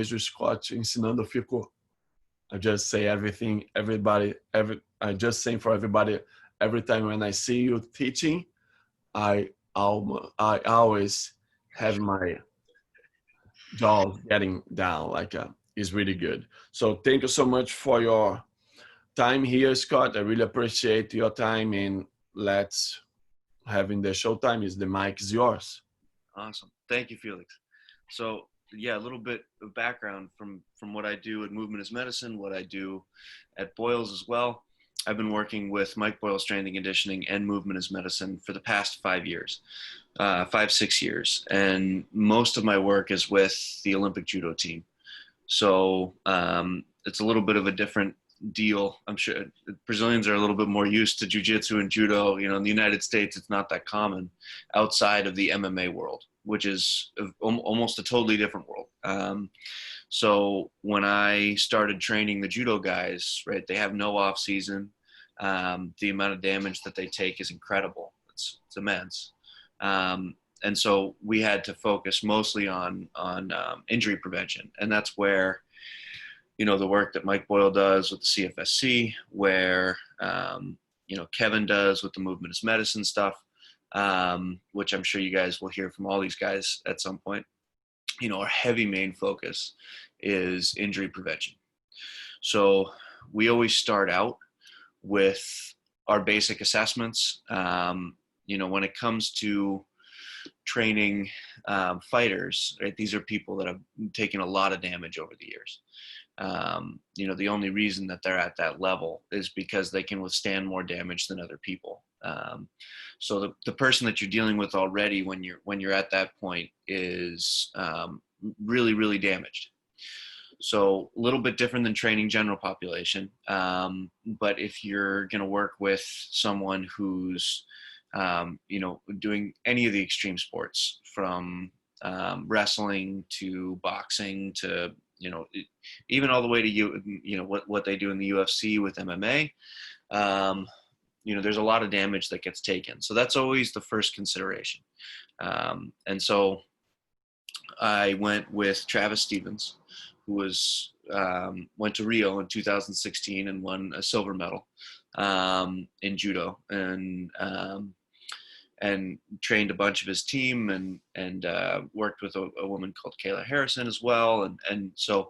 vejo o Scott ensinando, eu fico, I just say everything, I just say for everybody, every time when I see you teaching, I always have my jaws getting down, like it's really good. So thank you so much for your time here, Scott. I really appreciate your time, and let's having the show time. Is the mic is yours. Awesome. Thank you, Felix. So yeah, a little bit of background from what I do at Movement is Medicine, what I do at Boyles as well. I've been working with Mike Boyle Strength and Conditioning and Movement is Medicine for the past 5 years, 5-6 years. And most of my work is with the Olympic judo team. So it's a little bit of a different deal. I'm sure Brazilians are a little bit more used to jiu-jitsu and judo. You know, in the United States, it's not that common outside of the MMA world, which is almost a totally different world. So when I started training the judo guys, right, they have no off season. The amount of damage that they take is incredible. It's immense. And so we had to focus mostly on injury prevention. And that's where, you know, the work that Mike Boyle does with the CFSC, where, you know, Kevin does with the Movement is Medicine stuff, which I'm sure you guys will hear from all these guys at some point. You know, our heavy main focus is injury prevention. So we always start out with our basic assessments. You know, when it comes to training fighters, right, these are people that have taken a lot of damage over the years. You know, the only reason that they're at that level is because they can withstand more damage than other people. So the person that you're dealing with already when you're at that point is really, really damaged. So a little bit different than training general population. But if you're going to work with someone who's, you know, doing any of the extreme sports, from wrestling to boxing to, you know, even all the way to you know what they do in the UFC with MMA, you know, there's a lot of damage that gets taken. So that's always the first consideration. And so I went with Travis Stevens, who was went to Rio in 2016 and won a silver medal in judo, and trained a bunch of his team, and worked with a woman called Kayla Harrison as well. And so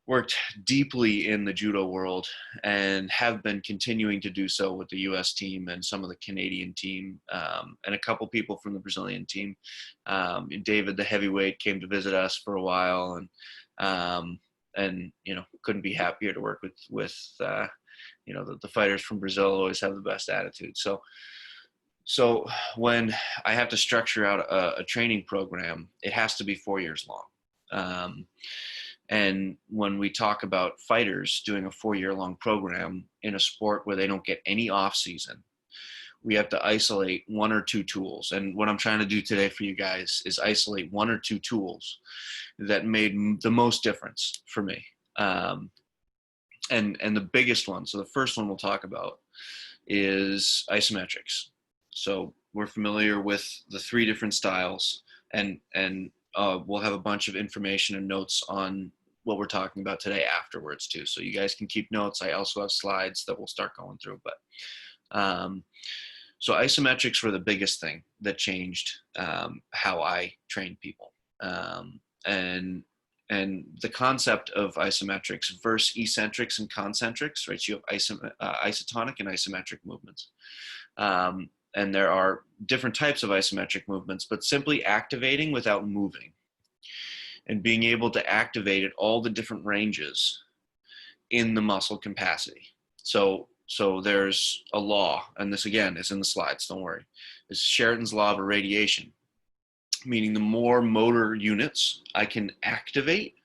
worked deeply in the judo world, and have been continuing to do so with the US team and some of the Canadian team, and a couple people from the Brazilian team. David, the heavyweight, came to visit us for a while, and you know, couldn't be happier to work with you know, the fighters from Brazil always have the best attitude. So when I have to structure out a training program, it has to be 4 years long. And when we talk about fighters doing a 4-year-long program in a sport where they don't get any off season, we have to isolate 1 or 2 tools. And what I'm trying to do today for you guys is isolate 1 or 2 tools that made the most difference for me. And the biggest one, so the first one we'll talk about, is isometrics. So we're familiar with the 3 different styles, and we'll have a bunch of information and notes on what we're talking about today afterwards too. So you guys can keep notes. I also have slides that we'll start going through. But so isometrics were the biggest thing that changed how I train people. And the concept of isometrics versus eccentrics and concentrics, right? So you have isotonic and isometric movements. And there are different types of isometric movements, but simply activating without moving, and being able to activate at all the different ranges in the muscle capacity. So there's a law, and this again is in the slides, don't worry. It's Sheraton's law of irradiation, meaning the more motor units I can activate,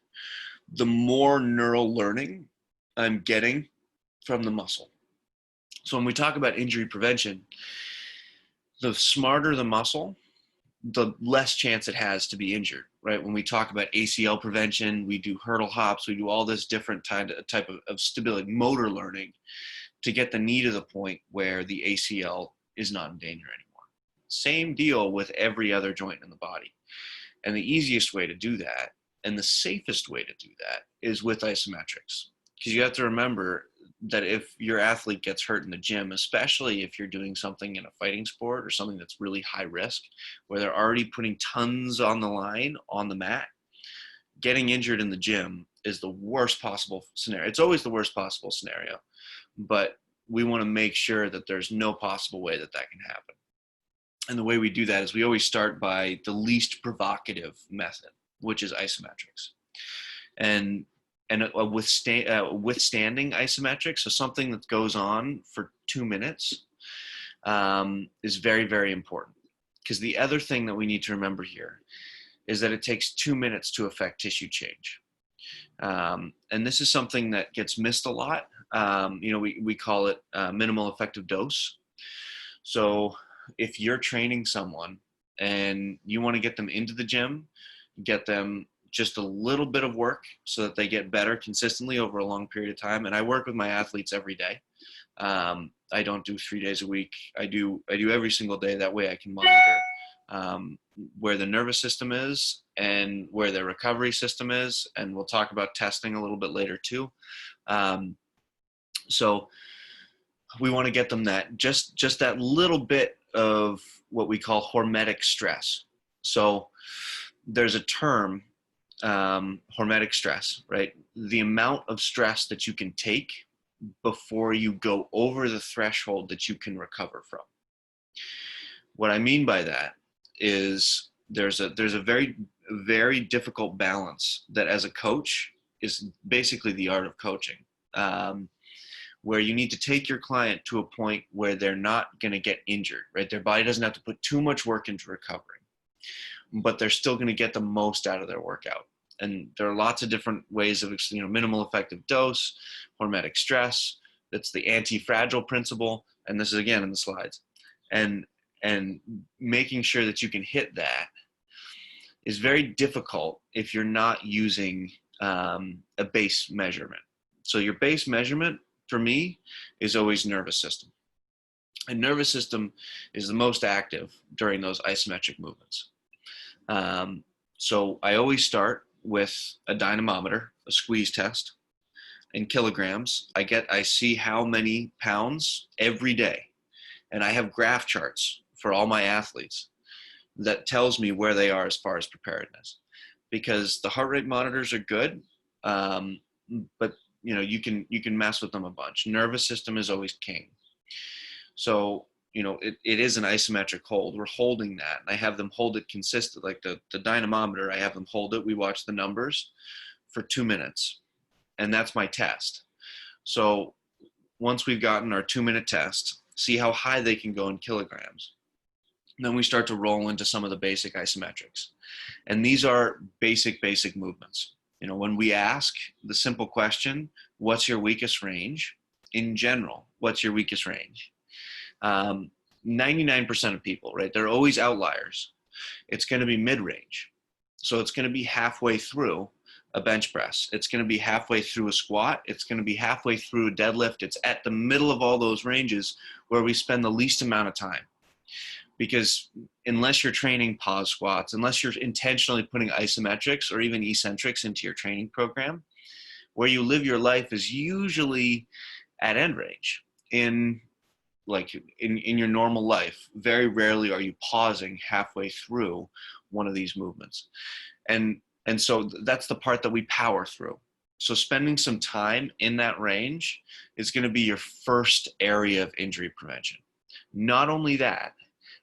the more neural learning I'm getting from the muscle. So when we talk about injury prevention, the smarter the muscle, the less chance it has to be injured, right? When we talk about ACL prevention, we do hurdle hops, we do all this different type of stability, motor learning, to get the knee to the point where the ACL is not in danger anymore. Same deal with every other joint in the body. And the easiest way to do that, And the safest way to do that is with isometrics, because you have to remember that if your athlete gets hurt in the gym, especially if you're doing something in a fighting sport or something that's really high risk, where they're already putting tons on the line on the mat, getting injured in the gym is the worst possible scenario. It's always the worst possible scenario, but we want to make sure that there's no possible way that that can happen. And the way we do that is we always start by the least provocative method, which is isometrics. And withstanding isometrics, so something that goes on for 2 minutes, is very, very important. Because the other thing that we need to remember here is that it takes 2 minutes to affect tissue change. And this is something that gets missed a lot. We call it minimal effective dose. So if you're training someone and you want to get them into the gym, get them just a little bit of work so that they get better consistently over a long period of time. And I work with my athletes every day. I don't do 3 days a week. I do every single day. That way I can monitor where the nervous system is and where their recovery system is. And we'll talk about testing a little bit later too. So we want to get them that just that little bit of what we call hormetic stress. So there's a term, hormetic stress, right? The amount of stress that you can take before you go over the threshold that you can recover from. What I mean by that is there's a very, very difficult balance that as a coach is basically the art of coaching, where you need to take your client to a point where they're not going to get injured, right? Their body doesn't have to put too much work into recovery, but they're still going to get the most out of their workout. And there are lots of different ways of, minimal effective dose, hormetic stress. That's the anti-fragile principle. And this is again in the slides. And making sure that you can hit that is very difficult if you're not using a base measurement. So your base measurement for me is always nervous system. And nervous system is the most active during those isometric movements. So I always start with a dynamometer, a squeeze test in kilograms. I see how many pounds every day. And I have graph charts for all my athletes that tells me where they are as far as preparedness, because the heart rate monitors are good. But you can mess with them a bunch. Nervous system is always king. So, it is an isometric hold. We're holding that. And I have them hold it consistent, like the dynamometer, I have them hold it. We watch the numbers for 2 minutes. And that's my test. So once we've gotten our 2-minute test, see how high they can go in kilograms. And then we start to roll into some of the basic isometrics. And these are basic movements. When we ask the simple question, what's your weakest range? In general, what's your weakest range? 99% of people, right? They're always outliers. It's going to be mid-range. So it's going to be halfway through a bench press. It's going to be halfway through a squat. It's going to be halfway through a deadlift. It's at the middle of all those ranges where we spend the least amount of time. Because unless you're training pause squats, unless you're intentionally putting isometrics or even eccentrics into your training program, where you live your life is usually at end range. In your normal life, very rarely are you pausing halfway through one of these movements. And so that's the part that we power through. So spending some time in that range is going to be your first area of injury prevention. Not only that,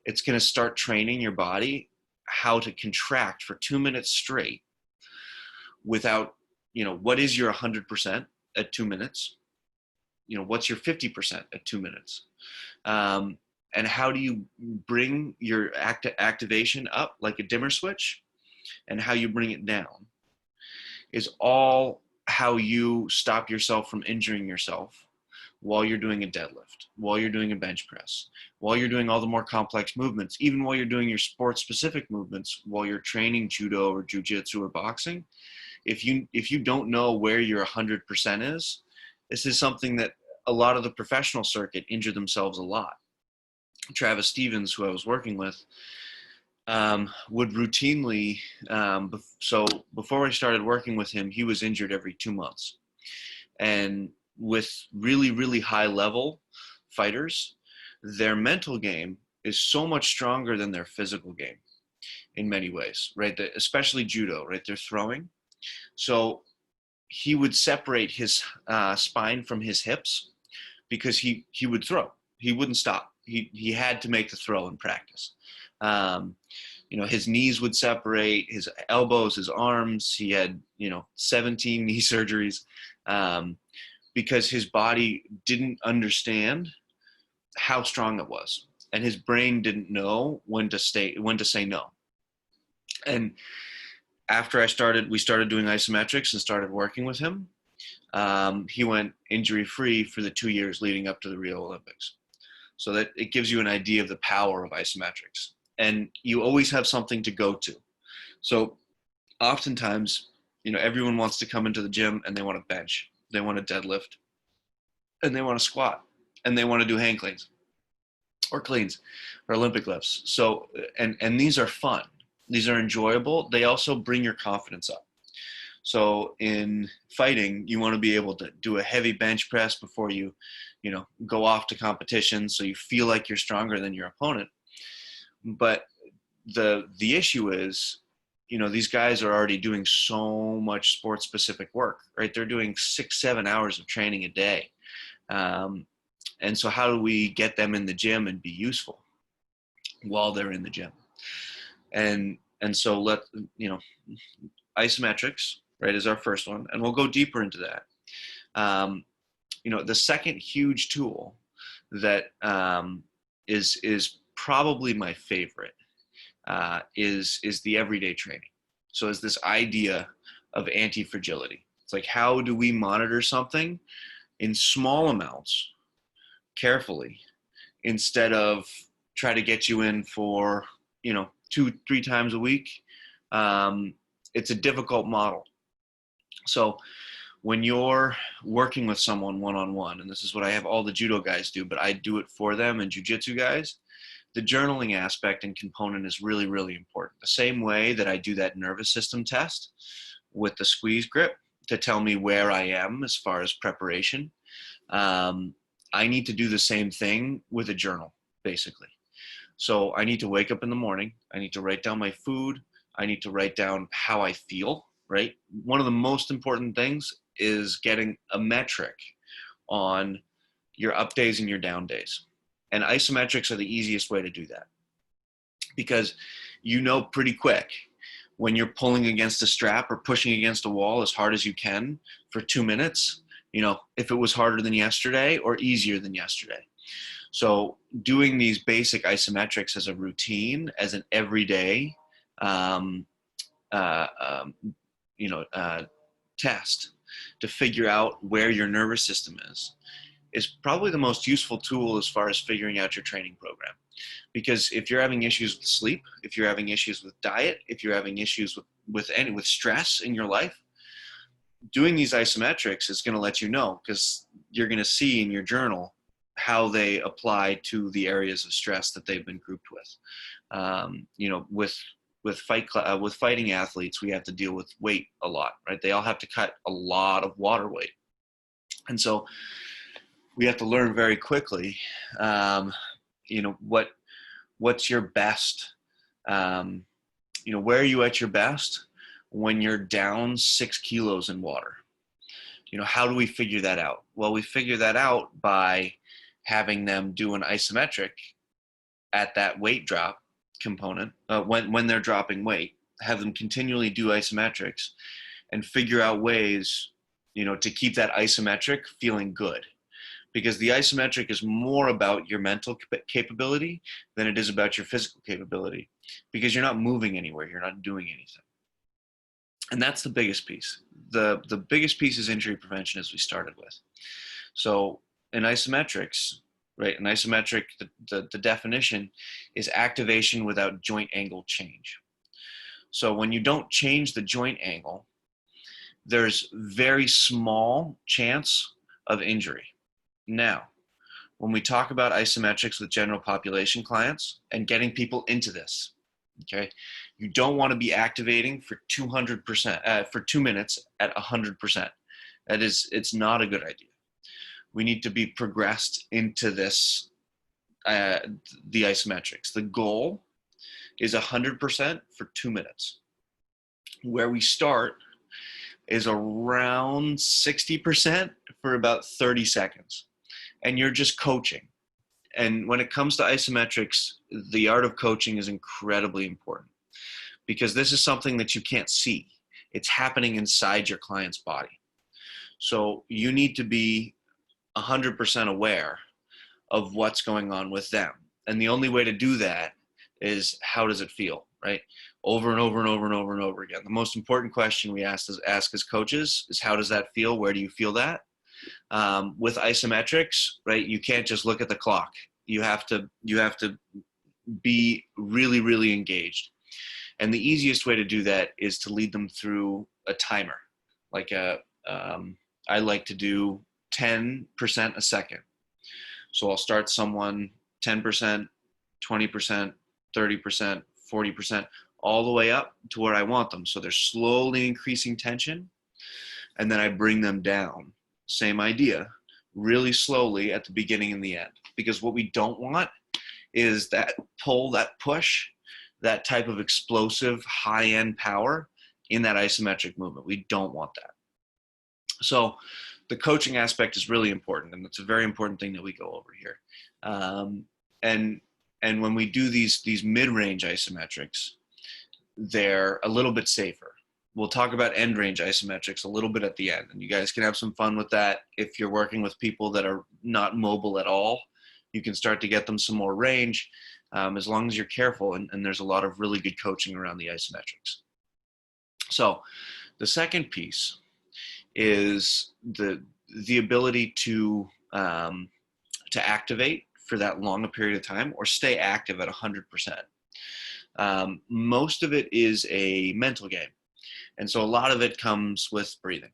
it's going to start training your body how to contract for 2 minutes straight without, what is your 100% at 2 minutes? What's your 50% at 2 minutes? And how do you bring your activation up like a dimmer switch, and how you bring it down is all how you stop yourself from injuring yourself while you're doing a deadlift, while you're doing a bench press, while you're doing all the more complex movements, even while you're doing your sport-specific movements, while you're training judo or jiu-jitsu or boxing. If you don't know where your 100% is, this is something that a lot of the professional circuit injure themselves a lot. Travis Stevens, who I was working with, would routinely, so before I started working with him, he was injured every 2 months. And with really, really high level fighters, their mental game is so much stronger than their physical game in many ways, right? Especially judo, right? They're throwing. So he would separate his spine from his hips because he would throw. He wouldn't stop. He had to make the throw in practice. His knees would separate, his elbows, his arms. He had 17 knee surgeries because his body didn't understand how strong it was, and his brain didn't know when to say no. And after we started doing isometrics and started working with him, he went injury-free for the 2 years leading up to the Rio Olympics. So that it gives you an idea of the power of isometrics. And you always have something to go to. So oftentimes, everyone wants to come into the gym and they want to bench, they want to deadlift, and they want to squat, and they want to do hang cleans or cleans or Olympic lifts. So, and these are fun. These are enjoyable. They also bring your confidence up. So in fighting, you want to be able to do a heavy bench press before you go off to competition, so you feel like you're stronger than your opponent. But the issue is, these guys are already doing so much sport specific work, right? They're doing 6-7 hours of training a day. And so how do we get them in the gym and be useful while they're in the gym? And so isometrics, right, is our first one, and we'll go deeper into that. The second huge tool that is probably my favorite is the everyday training. So it's this idea of anti-fragility. It's like, how do we monitor something in small amounts carefully instead of try to get you in for 2-3 times a week? It's a difficult model. So when you're working with someone one-on-one, and this is what I have all the judo guys do, but I do it for them, and jiu-jitsu guys, the journaling aspect and component is really, really important. The same way that I do that nervous system test with the squeeze grip to tell me where I am as far as preparation, I need to do the same thing with a journal, basically. So I need to wake up in the morning. I need to write down my food. I need to write down how I feel, right? One of the most important things is getting a metric on your up days and your down days. And isometrics are the easiest way to do that, because pretty quick when you're pulling against a strap or pushing against a wall as hard as you can for 2 minutes, if it was harder than yesterday or easier than yesterday. So doing these basic isometrics as a routine, as an everyday test to figure out where your nervous system is probably the most useful tool as far as figuring out your training program. Because if you're having issues with sleep, if you're having issues with diet, if you're having issues with stress in your life, doing these isometrics is going to let you know, because you're going to see in your journal how they apply to the areas of stress that they've been grouped with. With fighting athletes, we have to deal with weight a lot, right? They all have to cut a lot of water weight. And so we have to learn very quickly, what's your best, where are you at your best when you're down 6 kilos in water? How do we figure that out? Well, we figure that out by having them do an isometric at that weight drop component, when they're dropping weight, have them continually do isometrics and figure out ways, to keep that isometric feeling good. Because the isometric is more about your mental capability than it is about your physical capability, because you're not moving anywhere, you're not doing anything. And that's the biggest piece. The biggest piece is injury prevention, as we started with. So in isometrics, right, an isometric, the definition is activation without joint angle change. So when you don't change the joint angle, there's very small chance of injury. Now, when we talk about isometrics with general population clients and getting people into this, Okay. You don't want to be activating for 200%, for 2 minutes at 100%. It's not a good idea. We need to be progressed into this, the isometrics. The goal is 100% for 2 minutes. Where we start is around 60% for about 30 seconds. And you're just coaching. And when it comes to isometrics, the art of coaching is incredibly important, because this is something that you can't see. It's happening inside your client's body. So you need to be 100% aware of what's going on with them. And the only way to do that is, how does it feel, right? Over and over and over and over and over again. The most important question we ask as coaches is, how does that feel? Where do you feel that? With isometrics, right, you can't just look at the clock. You have to be really, really engaged. And the easiest way to do that is to lead them through a timer. Like I like to do 10% a second. So I'll start someone 10%, 20%, 30%, 40%, all the way up to where I want them. So they're slowly increasing tension, and then I bring them down. Same idea, really slowly at the beginning and the end. Because what we don't want is that pull, that push, that type of explosive high-end power in that isometric movement. We don't want that. So the coaching aspect is really important, and it's a very important thing that we go over here. And when we do these mid-range isometrics, they're a little bit safer. We'll talk about end range isometrics a little bit at the end, and you guys can have some fun with that. If you're working with people that are not mobile at all, you can start to get them some more range, as long as you're careful, and there's a lot of really good coaching around the isometrics. So the second piece is the ability to activate for that long a period of time, or stay active at 100%. Most of it is a mental game. And so a lot of it comes with breathing,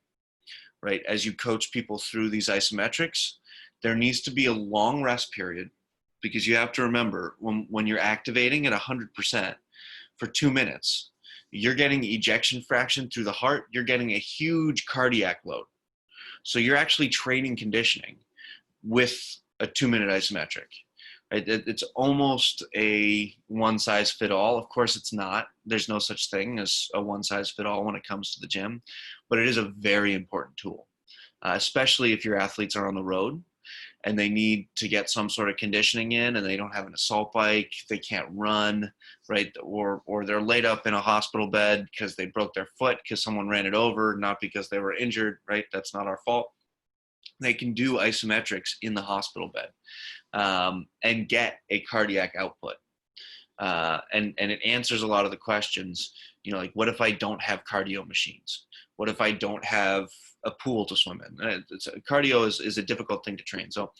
right? As you coach people through these isometrics, there needs to be a long rest period, because you have to remember, when you're activating at 100% for 2 minutes, you're getting ejection fraction through the heart. You're getting a huge cardiac load. So you're actually training conditioning with a 2-minute isometric. Right? It's almost a one-size-fit-all. Of course, it's not. There's no such thing as a one-size-fit-all when it comes to the gym, but it is a very important tool, especially if your athletes are on the road and they need to get some sort of conditioning in, and they don't have an assault bike, they can't run, right? Or they're laid up in a hospital bed because they broke their foot because someone ran it over, not because they were injured, right? That's not our fault. They can do isometrics in the hospital bed, and get a cardiac output. And it answers a lot of the questions, like, what if I don't have cardio machines? What if I don't have a pool to swim in? Cardio is a difficult thing to train. So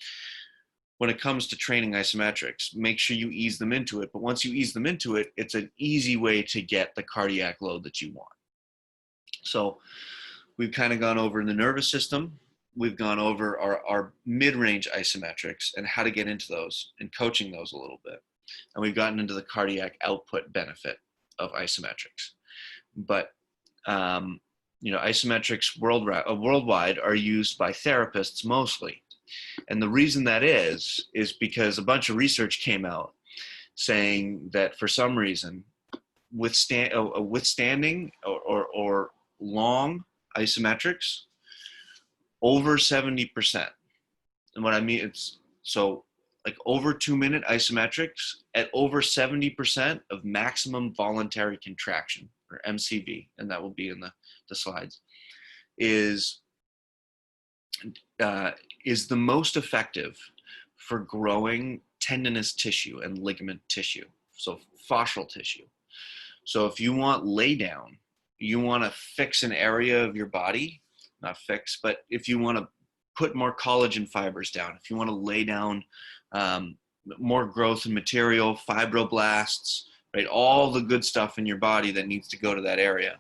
when it comes to training isometrics, make sure you ease them into it. But once you ease them into it, it's an easy way to get the cardiac load that you want. So we've kind of gone over the nervous system. We've gone over our mid-range isometrics and how to get into those and coaching those a little bit. And we've gotten into the cardiac output benefit of isometrics. But, isometrics worldwide are used by therapists mostly. And the reason that is because a bunch of research came out saying that for some reason, withstanding or long isometrics, over 70%. And what I mean, it's so like over 2-minute isometrics at over 70% of maximum voluntary contraction, or MCV, and that will be in the slides, is the most effective for growing tendinous tissue and ligament tissue, so fascial tissue. So if you want lay down, you want to fix an area of your body, not fix, but if you want to put more collagen fibers down, if you want to lay down more growth and material, fibroblasts, right, all the good stuff in your body that needs to go to that area,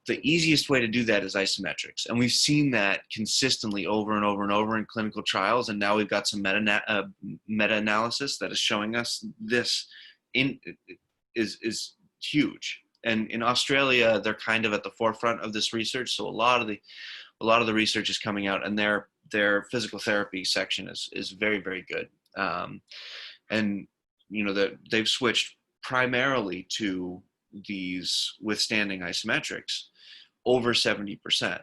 the easiest way to do that is isometrics. And we've seen that consistently over and over and over in clinical trials. And now we've got some meta-analysis that is showing us this is huge. And in Australia, they're kind of at the forefront of this research. So a lot of the research is coming out, and their physical therapy section is very, very good. And they've switched primarily to these withstanding isometrics over 70%.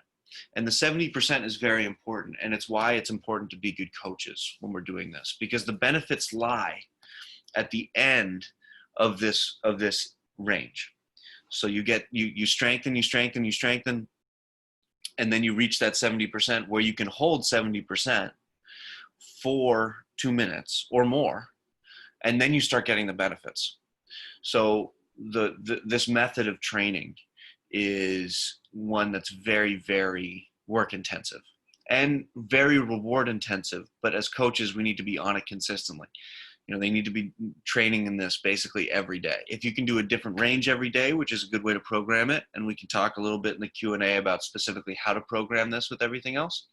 And the 70% is very important, and it's why it's important to be good coaches when we're doing this, because the benefits lie at the end of this range. So you strengthen, and then you reach that 70% where you can hold 70% for 2 minutes or more, and then you start getting the benefits. So this method of training is one that's very, very work intensive and very reward intensive. But as coaches, we need to be on it consistently. They need to be training in this basically every day. If you can do a different range every day, which is a good way to program it, and we can talk a little bit in the Q&A about specifically how to program this with everything else.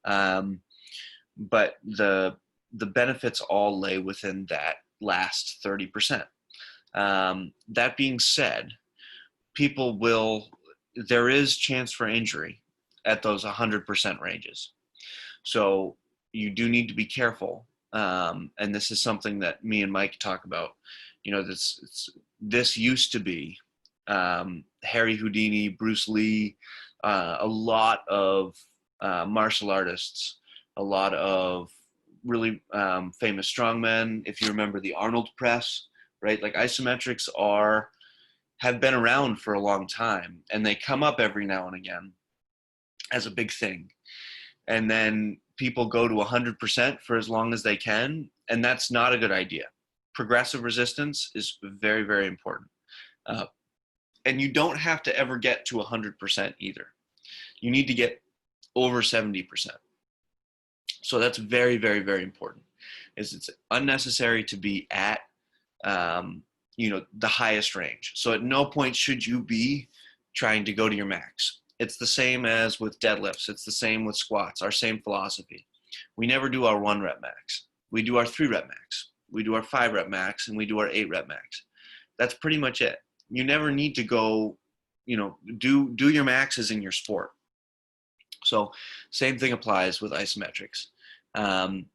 But the benefits all lay within that last 30%. That being said, there is chance for injury at those 100% ranges. So you do need to be careful. And this is something that me and Mike talk about. This used to be Harry Houdini, Bruce Lee, a lot of martial artists, a lot of really famous strongmen. If you remember the Arnold press, right? Like isometrics have been around for a long time, and they come up every now and again as a big thing. And then people go to 100% for as long as they can, and that's not a good idea. Progressive resistance is very, very important. And you don't have to ever get to 100% either. You need to get over 70%. So that's very, very, very important. It's unnecessary to be at the highest range. So at no point should you be trying to go to your max. It's the same as with deadlifts. It's the same with squats, our same philosophy. We never do our 1 rep max. We do our 3 rep max. We do our 5 rep max, and we do our 8 rep max. That's pretty much it. You never need to go, do your maxes in your sport. So same thing applies with isometrics. And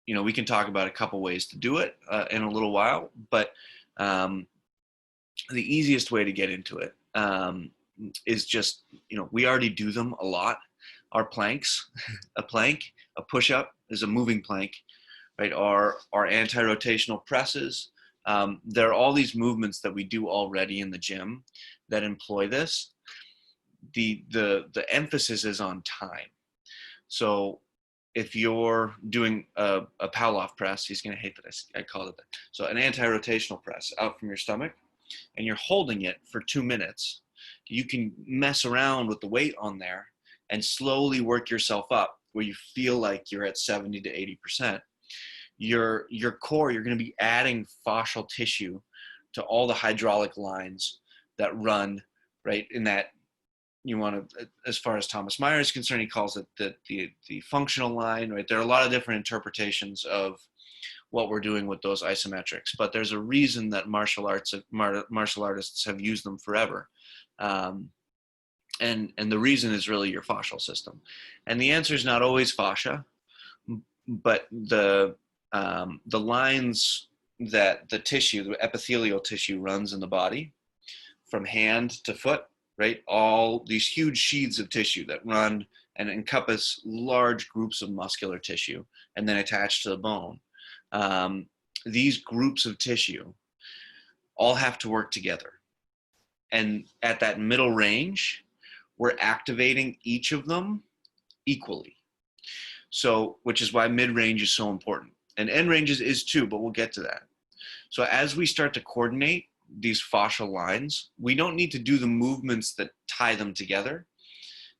we can talk about a couple ways to do it in a little while, but the easiest way to get into it is just, we already do them a lot. Our planks, a plank, a push-up is a moving plank, right? Our anti-rotational presses. There are all these movements that we do already in the gym that employ this. The emphasis is on time. So if you're doing a Pavlov press, he's going to hate that I called it that. So an anti-rotational press out from your stomach, and you're holding it for 2 minutes, you can mess around with the weight on there and slowly work yourself up where you feel like you're at 70 to 80%. Your core, you're going to be adding fascial tissue to all the hydraulic lines that run right in that. You want to, as far as Thomas Meyer is concerned, he calls it the functional line, right? There are a lot of different interpretations of what we're doing with those isometrics, but there's a reason that martial artists have used them forever. And the reason is really your fascial system. And the answer is not always fascia, but the lines that the tissue, the epithelial tissue runs in the body from hand to foot, right? All these huge sheaths of tissue that run and encompass large groups of muscular tissue and then attach to the bone. These groups of tissue all have to work together. And at that middle range, we're activating each of them equally. So, which is why mid-range is so important. And end ranges is too, but we'll get to that. So as we start to coordinate these fascial lines, we don't need to do the movements that tie them together.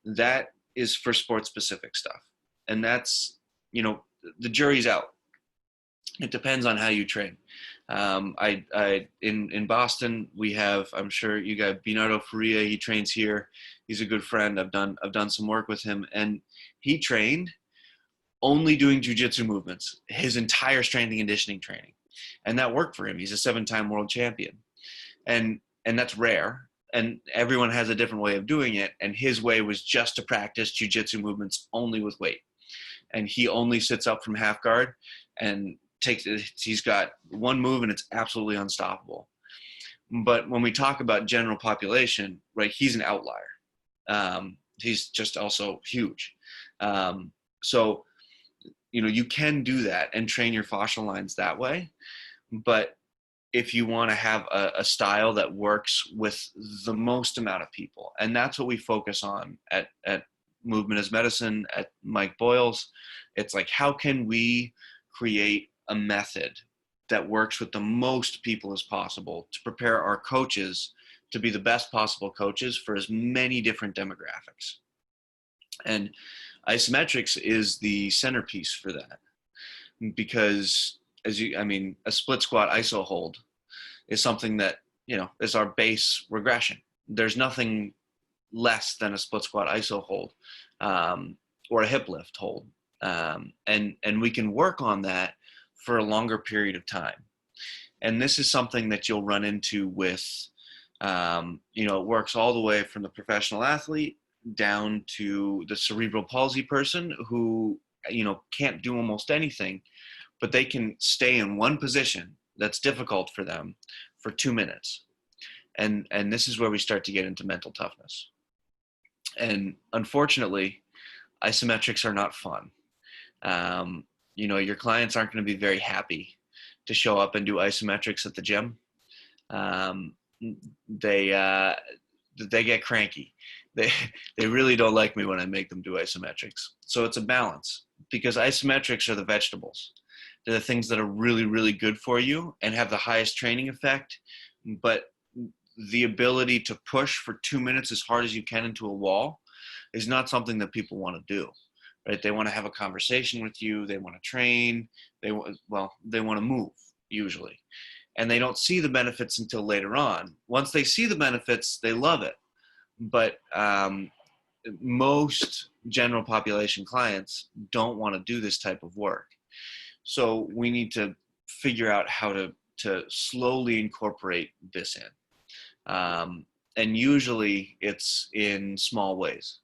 That is for sport specific stuff. And that's, the jury's out. It depends on how you train. In Boston, we have, I'm sure you got Bernardo Faria. He trains here. He's a good friend. I've done some work with him, and he trained only doing jujitsu movements, his entire strength and conditioning training. And that worked for him. He's a 7-time world champion. And that's rare. And everyone has a different way of doing it. And his way was just to practice jiu-jitsu movements only with weight. And he only sits up from half guard and he's got one move and it's absolutely unstoppable. But when we talk about general population, right, he's an outlier. He's just also huge. So, you can do that and train your fascial lines that way. But if you want to have a style that works with the most amount of people, and that's what we focus on at Movement is Medicine, at Mike Boyles, it's like, how can we create a method that works with the most people as possible to prepare our coaches to be the best possible coaches for as many different demographics. And Isometrics is the centerpiece for that, because a split squat iso hold is something that, is our base regression. There's nothing less than a split squat iso hold, or a hip lift hold. And we can work on that for a longer period of time. And this is something that you'll run into with, it works all the way from the professional athlete down to the cerebral palsy person who, can't do almost anything, but they can stay in one position that's difficult for them for 2 minutes. And this is where we start to get into mental toughness. And unfortunately, isometrics are not fun. Your clients aren't going to be very happy to show up and do isometrics at the gym. They get cranky. They really don't like me when I make them do isometrics. So it's a balance, because isometrics are the vegetables. They're the things that are really, really good for you and have the highest training effect. But the ability to push for 2 minutes as hard as you can into a wall is not something that people want to do. Right? They want to have a conversation with you. They want to train. They want to move usually, and they don't see the benefits until later on. Once they see the benefits, they love it. But most general population clients don't want to do this type of work. So we need to figure out how to slowly incorporate this in. And usually it's in small ways.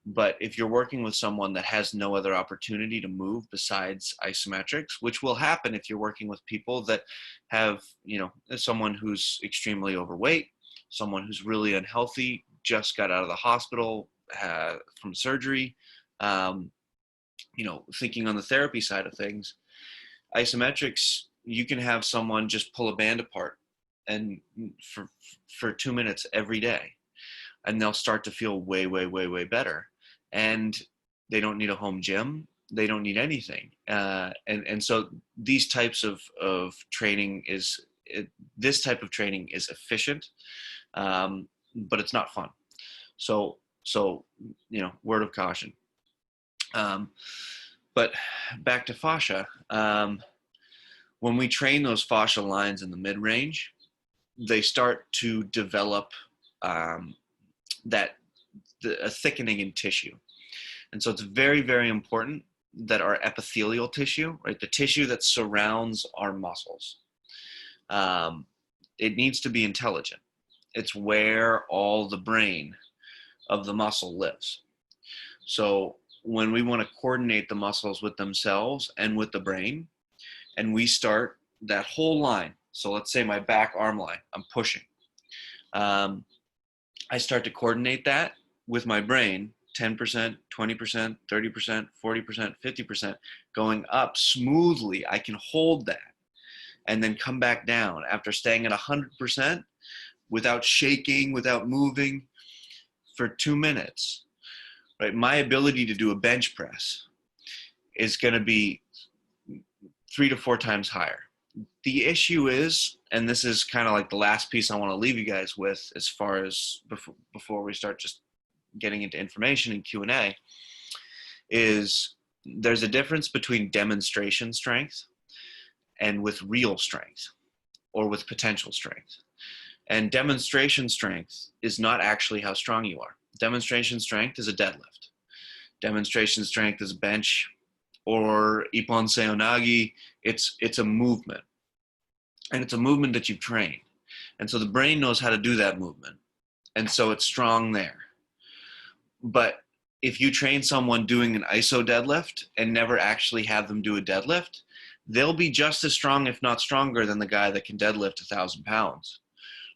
But if you're working with someone that has no other opportunity to move besides isometrics, which will happen if you're working with people that have, someone who's extremely overweight, someone who's really unhealthy, just got out of the hospital from surgery, thinking on the therapy side of things, isometrics, you can have someone just pull a band apart and for 2 minutes every day, and they'll start to feel way, way, way, way better. And they don't need a home gym. They don't need anything. And so these types of training this type of training is efficient, but it's not fun. So word of caution. But back to fascia. When we train those fascial lines in the mid-range, they start to develop a thickening in tissue. And so it's very, very important that our epithelial tissue, right, the tissue that surrounds our muscles, it needs to be intelligent. It's where all the brain of the muscle lives. So when we want to coordinate the muscles with themselves and with the brain, and we start that whole line, so let's say my back arm line, I'm pushing. I start to coordinate that with my brain, 10%, 20%, 30%, 40%, 50%, going up smoothly. I can hold that and then come back down after staying at 100% without shaking, without moving for 2 minutes. Right? My ability to do a bench press is going to be 3 to 4 times higher. The issue is, and this is kind of like the last piece I want to leave you guys with as far as before we start just getting into information and Q&A, is there's a difference between demonstration strength and with real strength or with potential strength. And demonstration strength is not actually how strong you are. Demonstration strength is a deadlift. Demonstration strength is a bench or ippon seoi nage. It's a movement. and it's a movement that you've trained. And so the brain knows how to do that movement. And so it's strong there. But if you train someone doing an iso deadlift and never actually have them do a deadlift, they'll be just as strong, if not stronger, than the guy that can deadlift 1,000 pounds.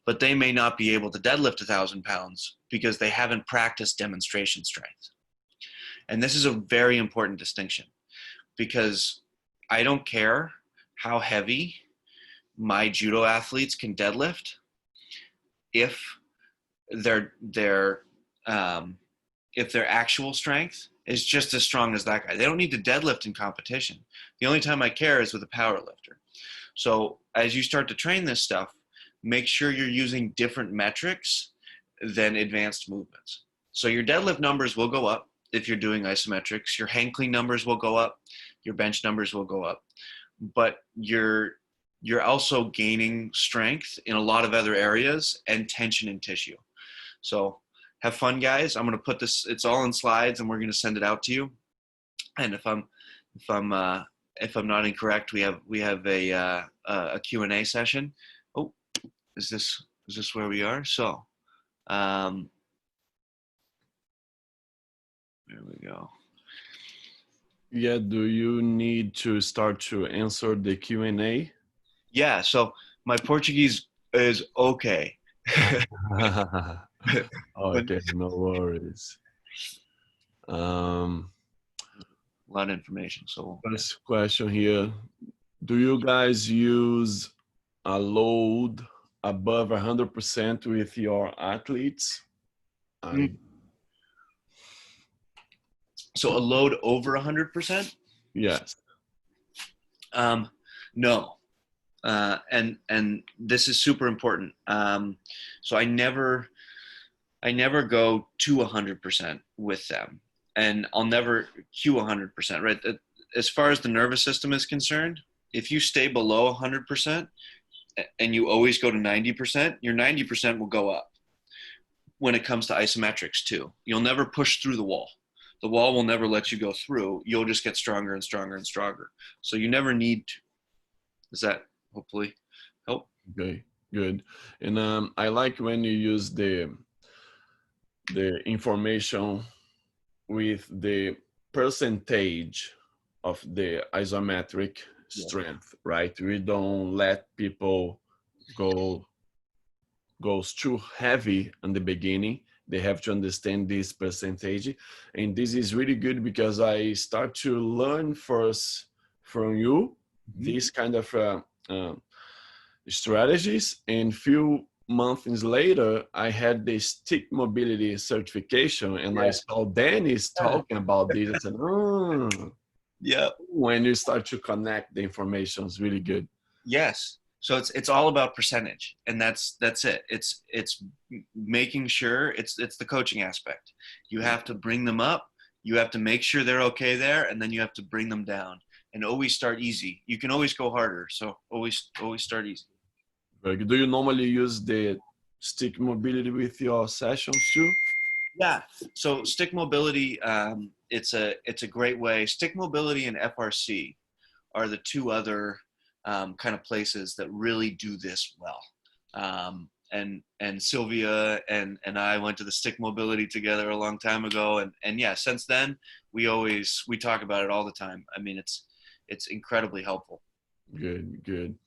But they may not be able to deadlift 1,000 pounds because they haven't practiced demonstration strength. And this is a very important distinction, because I don't care how heavy my judo athletes can deadlift if their actual strength is just as strong as that guy. They don't need to deadlift in competition. The only time I care is with a power lifter. So as you start to train this stuff, make sure you're using different metrics than advanced movements. So your deadlift numbers will go up if you're doing isometrics. Your hang clean numbers will go up. Your bench numbers will go up. But you're also gaining strength in a lot of other areas and tension in tissue. So have fun, guys. I'm going to put this, it's all in slides, and we're going to send it out to you. And if I'm not incorrect, we have a Q&A session. Oh, is this where we are? So, there we go. Yeah, do you need to start to answer the Q&A? Yeah, so my Portuguese is okay. Okay, no worries. A lot of information. So first question here. Do you guys use a load above 100% with your athletes? So a load over 100%? Yes. No. And this is super important. So I never go to 100% with them, and I'll never cue 100%, right? As far as the nervous system is concerned, if you stay below 100% and you always go to 90%, your 90% will go up when it comes to isometrics too. You'll never push through the wall. The wall will never let you go through. You'll just get stronger and stronger and stronger. So you never need to. Does that hopefully help? Okay, good. And I like when you use the information with the percentage of the isometric strength, right? We don't let people go too heavy in the beginning. They have to understand this percentage. And this is really good because I start to learn first from you these kind of strategies, and few months later I had the stick mobility certification, and I saw Dennis talking about this. I said, oh, yeah. When you start to connect the information, it's really good. Yes. So it's all about percentage, and that's it. It's making sure it's the coaching aspect. You have to bring them up. You have to make sure they're okay there, and then you have to bring them down. And always start easy. You can always go harder, so always start easy. Very good. Do you normally use the stick mobility with your sessions too? Yeah. So stick mobility, it's a great way. Stick mobility and FRC are the two other kind of places that really do this well. And Sylvia and I went to the stick mobility together a long time ago, and yeah, since then we talk about it all the time. I mean, it's incredibly helpful. Good.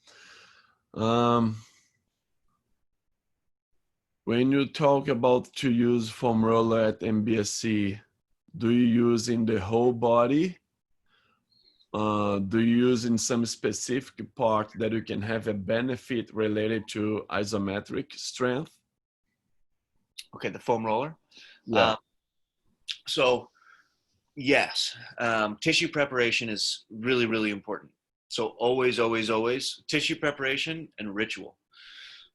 When you talk about to use foam roller at MBSC, do you use in the whole body? Do you use in some specific part that you can have a benefit related to isometric strength? Okay, the foam roller. Yeah. So yes, tissue preparation is really, really important. So always tissue preparation and ritual.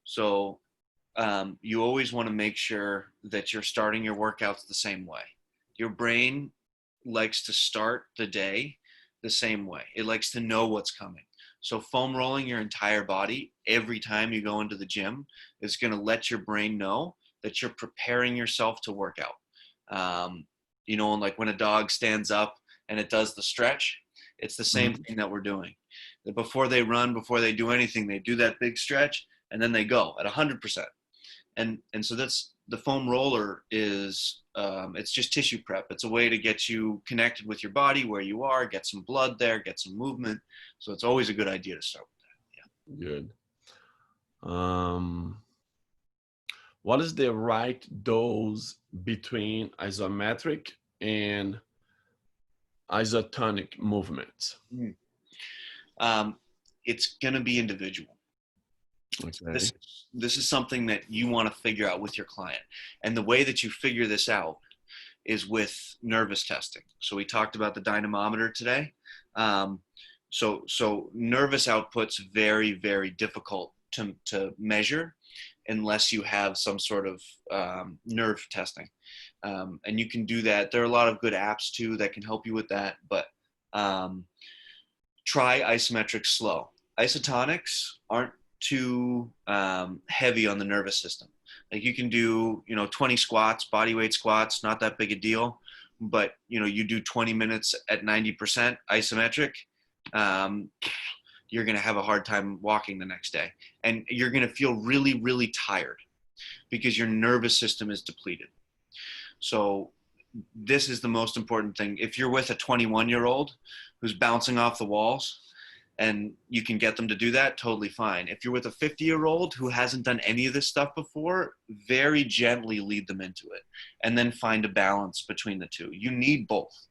So you always want to make sure that you're starting your workouts the same way. Your brain likes to start the day the same way. It likes to know what's coming. So foam rolling your entire body every time you go into the gym is going to let your brain know that you're preparing yourself to work out. You know, like when a dog stands up and it does the stretch, it's the same thing that we're doing. That before they run, before they do anything, they do that big stretch and then they go at 100%. And so that's the foam roller is, it's just tissue prep. It's a way to get you connected with your body where you are, get some blood there, get some movement. So it's always a good idea to start with that. Yeah. Good. What is the right dose between isometric and isotonic movements? It's going to be individual. Okay. This is something that you want to figure out with your client. And the way that you figure this out is with nervous testing. So we talked about the dynamometer today. So nervous output's very, very difficult to measure unless you have some sort of nerve testing. And you can do that. There are a lot of good apps too that can help you with that, but try isometric slow. Isotonics aren't too heavy on the nervous system. Like you can do, 20 squats, body weight squats, not that big a deal, but you do 20 minutes at 90% isometric, you're going to have a hard time walking the next day. And you're going to feel really, really tired because your nervous system is depleted. So this is the most important thing. If you're with a 21-year-old who's bouncing off the walls and you can get them to do that, totally fine. If you're with a 50-year-old who hasn't done any of this stuff before, very gently lead them into it and then find a balance between the two. You need both.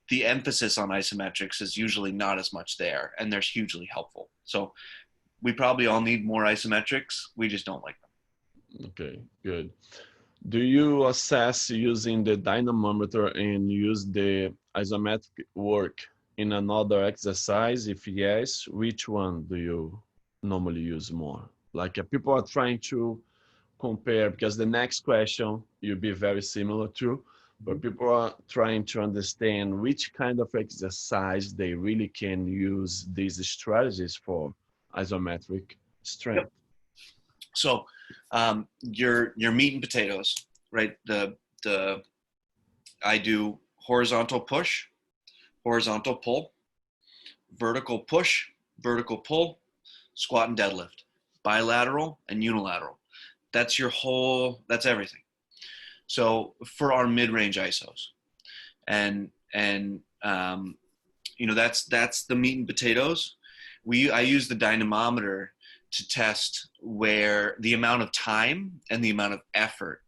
The emphasis on isometrics is usually not as much there, and they're hugely helpful. So we probably all need more isometrics. We just don't like them. Okay, good. Do you assess using the dynamometer and use the isometric work in another exercise? If yes, which one do you normally use more? Like people are trying to compare, because the next question you'll be very similar to, but people are trying to understand which kind of exercise they really can use these strategies for isometric strength. Yep. So your meat and potatoes, right? I do horizontal push, horizontal pull, vertical push, vertical pull, squat and deadlift, bilateral and unilateral. That's everything. So for our mid-range isos, and that's the meat and potatoes. I use the dynamometer to test where the amount of time and the amount of effort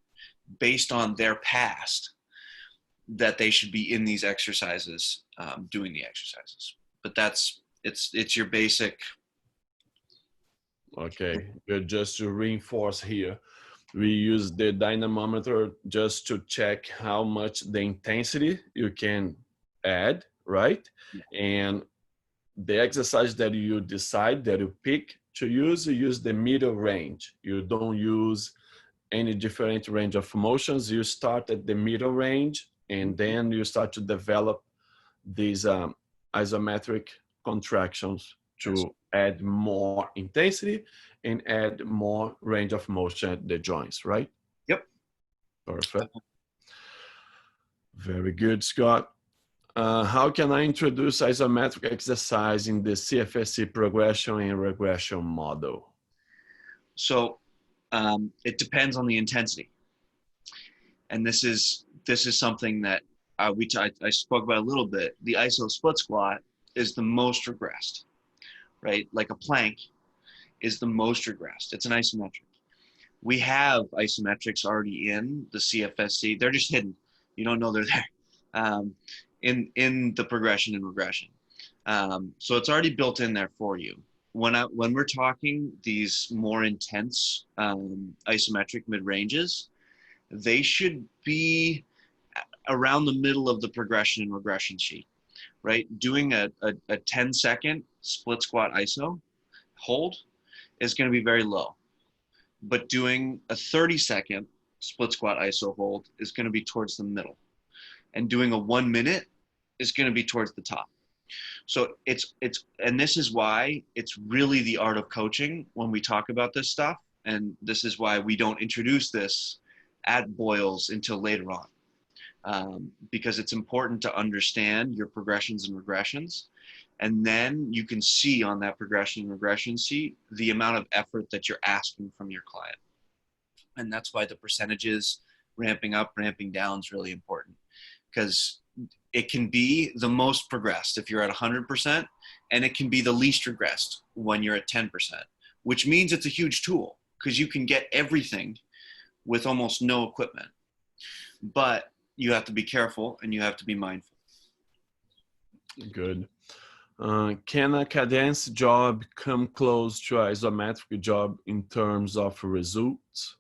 based on their past that they should be in these exercises, doing the exercises. But it's your basic. Okay, good. Just to reinforce here, we use the dynamometer just to check how much the intensity you can add, right? Yeah. And the exercise that you decide, that you pick to use, you use the middle range. You don't use any different range of motions. You start at the middle range, and then you start to develop these isometric contractions to add more intensity and add more range of motion at the joints, right? Yep. Perfect. Very good, Scott. How can I introduce isometric exercise in the CFSC progression and regression model? So it depends on the intensity. And this is something that I spoke about a little bit. The iso split squat is the most regressed, right? Like a plank is the most regressed. It's an isometric. We have isometrics already in the CFSC. They're just hidden. You don't know they're there in the progression and regression. So it's already built in there for you. When we're talking these more intense isometric mid ranges, they should be around the middle of the progression and regression sheet, right? Doing a 10-second split squat iso hold is going to be very low, but doing a 30-second split squat iso hold is going to be towards the middle, and doing a 1 minute is going to be towards the top. So and this is why it's really the art of coaching when we talk about this stuff. And this is why we don't introduce this at Boyles until later on, because it's important to understand your progressions and regressions And then you can see on that progression and regression sheet the amount of effort that you're asking from your client. And that's why the percentages, ramping up, ramping down, is really important, because it can be the most progressed if you're at 100%, and it can be the least regressed when you're at 10%, which means it's a huge tool because you can get everything with almost no equipment. But you have to be careful and you have to be mindful. Good. Can a cadence job come close to an isometric job in terms of results?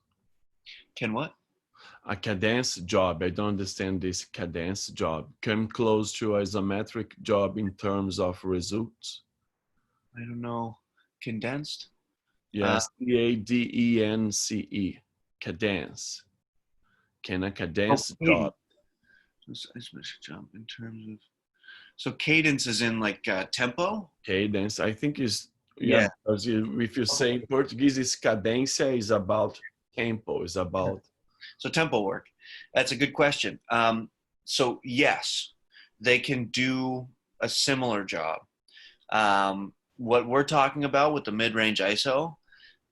Can what? A cadence job, I don't understand this cadence job, come close to an isometric job in terms of results? I don't know. Condensed? Yes, cadence, cadence. Can a cadence job? Jump in terms of, so cadence is in like tempo? Cadence, I think is, Yeah. because if you say in Portuguese, it's cadência, is about tempo, is about. So tempo work. That's a good question. So yes, they can do a similar job. What we're talking about with the mid-range ISO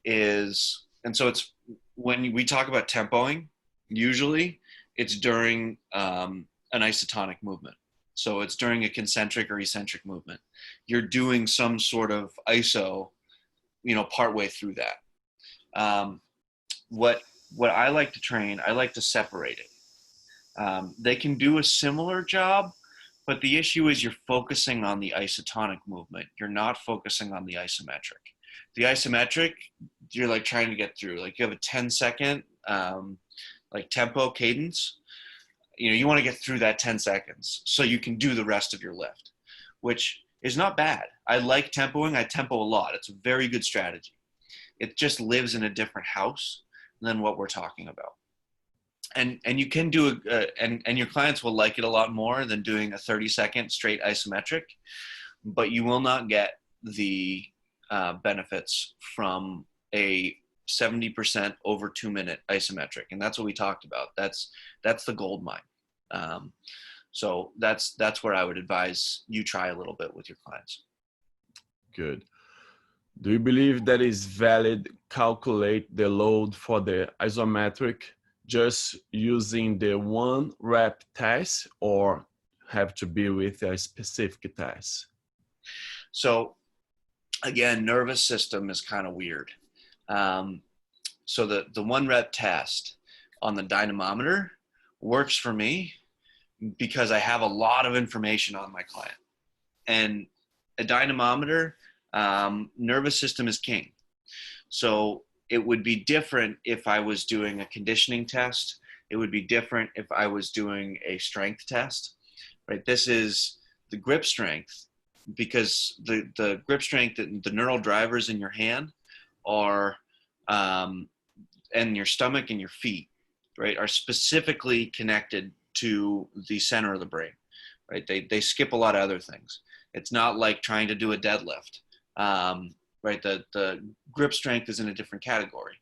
is, and so it's when we talk about tempoing, usually it's during an isotonic movement. So it's during a concentric or eccentric movement. You're doing some sort of ISO, partway through that. What I like to train, I like to separate it. They can do a similar job, but the issue is you're focusing on the isotonic movement. You're not focusing on the isometric. The isometric, you're like trying to get through. Like you have a 10-second like tempo cadence. You want to get through that 10 seconds so you can do the rest of your lift, which is not bad. I like tempoing. I tempo a lot. It's a very good strategy. It just lives in a different house than what we're talking about. And you can do and your clients will like it a lot more than doing a 30-second straight isometric, but you will not get the benefits from a 70% over 2-minute isometric. And that's what we talked about. That's the gold mine. So that's where I would advise you try a little bit with your clients. Good. Do you believe that it's valid calculate the load for the isometric just using the 1 rep test, or have to be with a specific test? So again, nervous system is kind of weird. So the 1 rep test on the dynamometer works for me because I have a lot of information on my client. And a dynamometer, nervous system is king. So it would be different if I was doing a conditioning test. It would be different if I was doing a strength test, right? This is the grip strength, because the grip strength and the neural drivers in your hand are, and your stomach and your feet, right, are specifically connected to the center of the brain, right? They skip a lot of other things. It's not like trying to do a deadlift, right? The grip strength is in a different category.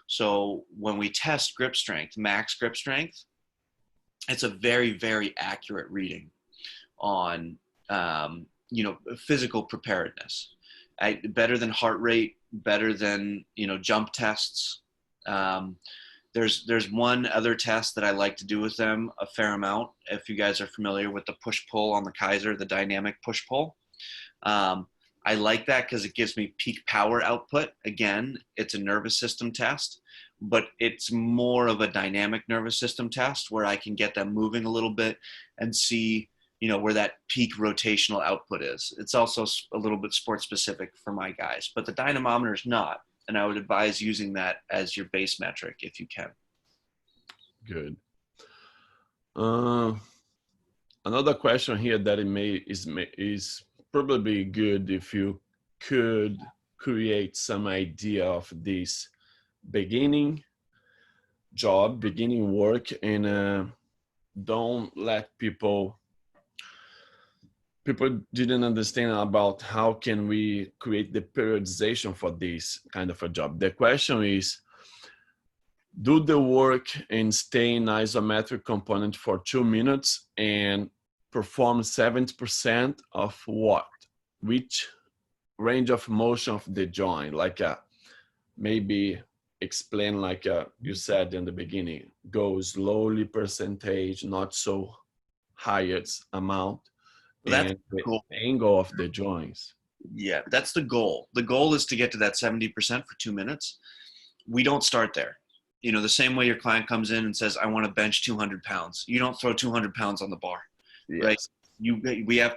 So when we test grip strength, max grip strength, it's a very, very accurate reading on, physical preparedness. Better than heart rate, better than, jump tests. There's one other test that I like to do with them a fair amount. If you guys are familiar with the push-pull on the Kaiser, the dynamic push-pull. I like that because it gives me peak power output. Again, it's a nervous system test, but it's more of a dynamic nervous system test where I can get them moving a little bit and see, where that peak rotational output is. It's also a little bit sport specific for my guys, but the dynamometer is not. And I would advise using that as your base metric if you can. Good. Another question here that is probably good if you could create some idea of this beginning work, and don't let people didn't understand about how can we create the periodization for this kind of a job. The question is, do the work and stay in isometric component for 2 minutes and perform 70% of what? which range of motion of the joint, like maybe explain, like you said in the beginning, go slowly percentage, not so highest amount, Well, that's and the cool. angle of the joints. Yeah, that's the goal. The goal is to get to that 70% for 2 minutes. We don't start there. You know, the same way your client comes in and says, I want to bench 200 pounds. You don't throw 200 pounds on the bar, right? Yes. We have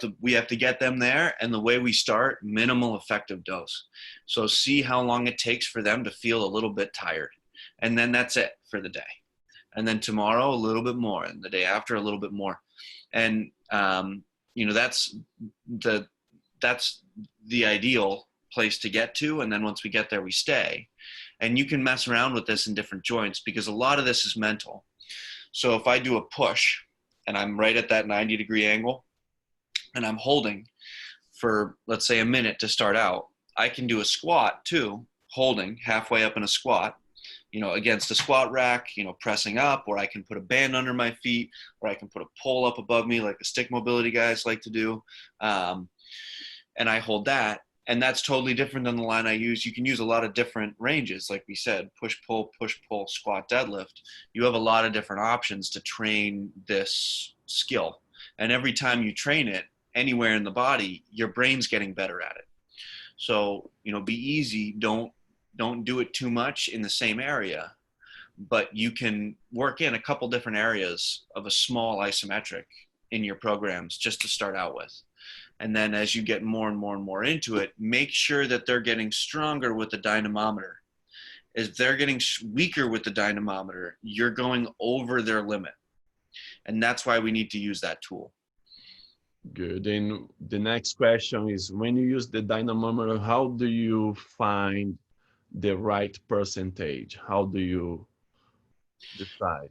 to get them there. And the way we start, minimal effective dose. So see how long it takes for them to feel a little bit tired. And then that's it for the day. And then tomorrow, a little bit more. And the day after, a little bit more. And, you know, that's the ideal place to get to. And then once we get there, we stay. And you can mess around with this in different joints because a lot of this is mental. So if I do a push and I'm right at that 90-degree angle and I'm holding for, let's say, a minute to start out, I can do a squat too, holding halfway up in a squat, you know, against a squat rack, you know, pressing up, or I can put a band under my feet, or I can put a pole up above me like the stick mobility guys like to do. And I hold that. And that's totally different than the line I use. You can use a lot of different ranges. Like we said, push, pull, squat, deadlift. You have a lot of different options to train this skill. And every time you train it anywhere in the body, your brain's getting better at it. So, you know, be easy. Don't do it too much in the same area, but you can work in a couple different areas of a small isometric in your programs just to start out with. And then as you get more and more and more into it, make sure that they're getting stronger with the dynamometer. If they're getting weaker with the dynamometer, you're going over their limit. And that's why we need to use that tool. Good. And the next question is, when you use the dynamometer, how do you find the right percentage? How do you decide?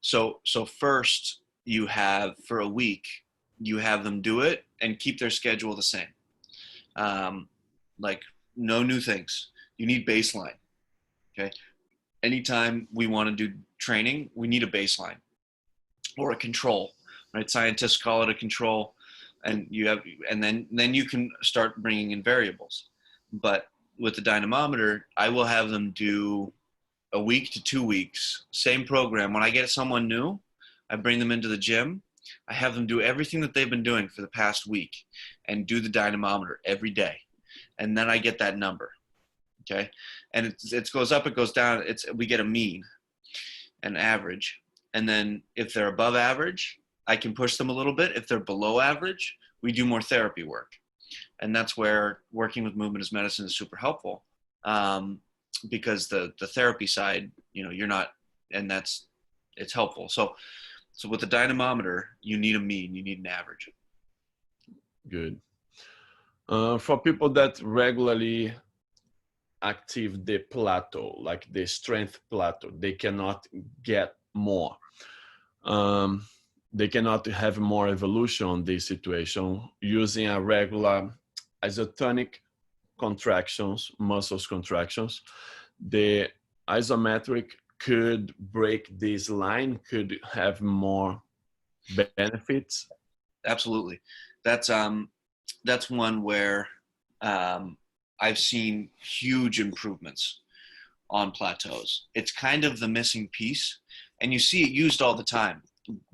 So first you have, for a week, you have them do it and keep their schedule the same. Like no new things. You need baseline. Okay. Anytime we want to do training, we need a baseline or a control, right? Scientists call it a control, and then you can start bringing in variables. But with the dynamometer, I will have them do a week to 2 weeks, same program. When I get someone new, I bring them into the gym. I have them do everything that they've been doing for the past week and do the dynamometer every day. And then I get that number. Okay. And it goes up, it goes down. We get a mean, an average. And then if they're above average, I can push them a little bit. If they're below average, we do more therapy work. And that's where working with movement as medicine is super helpful. Because the therapy side, you know, you're not, and it's helpful. So with the dynamometer, you need a mean, you need an average. Good. For people that regularly active the plateau, like the strength plateau, they cannot get more. They cannot have more evolution on this situation using a regular isotonic contractions, muscles contractions. The isometric could break this line, could have more benefits. Absolutely. That's one where I've seen huge improvements on plateaus. It's kind of the missing piece, and you see it used all the time.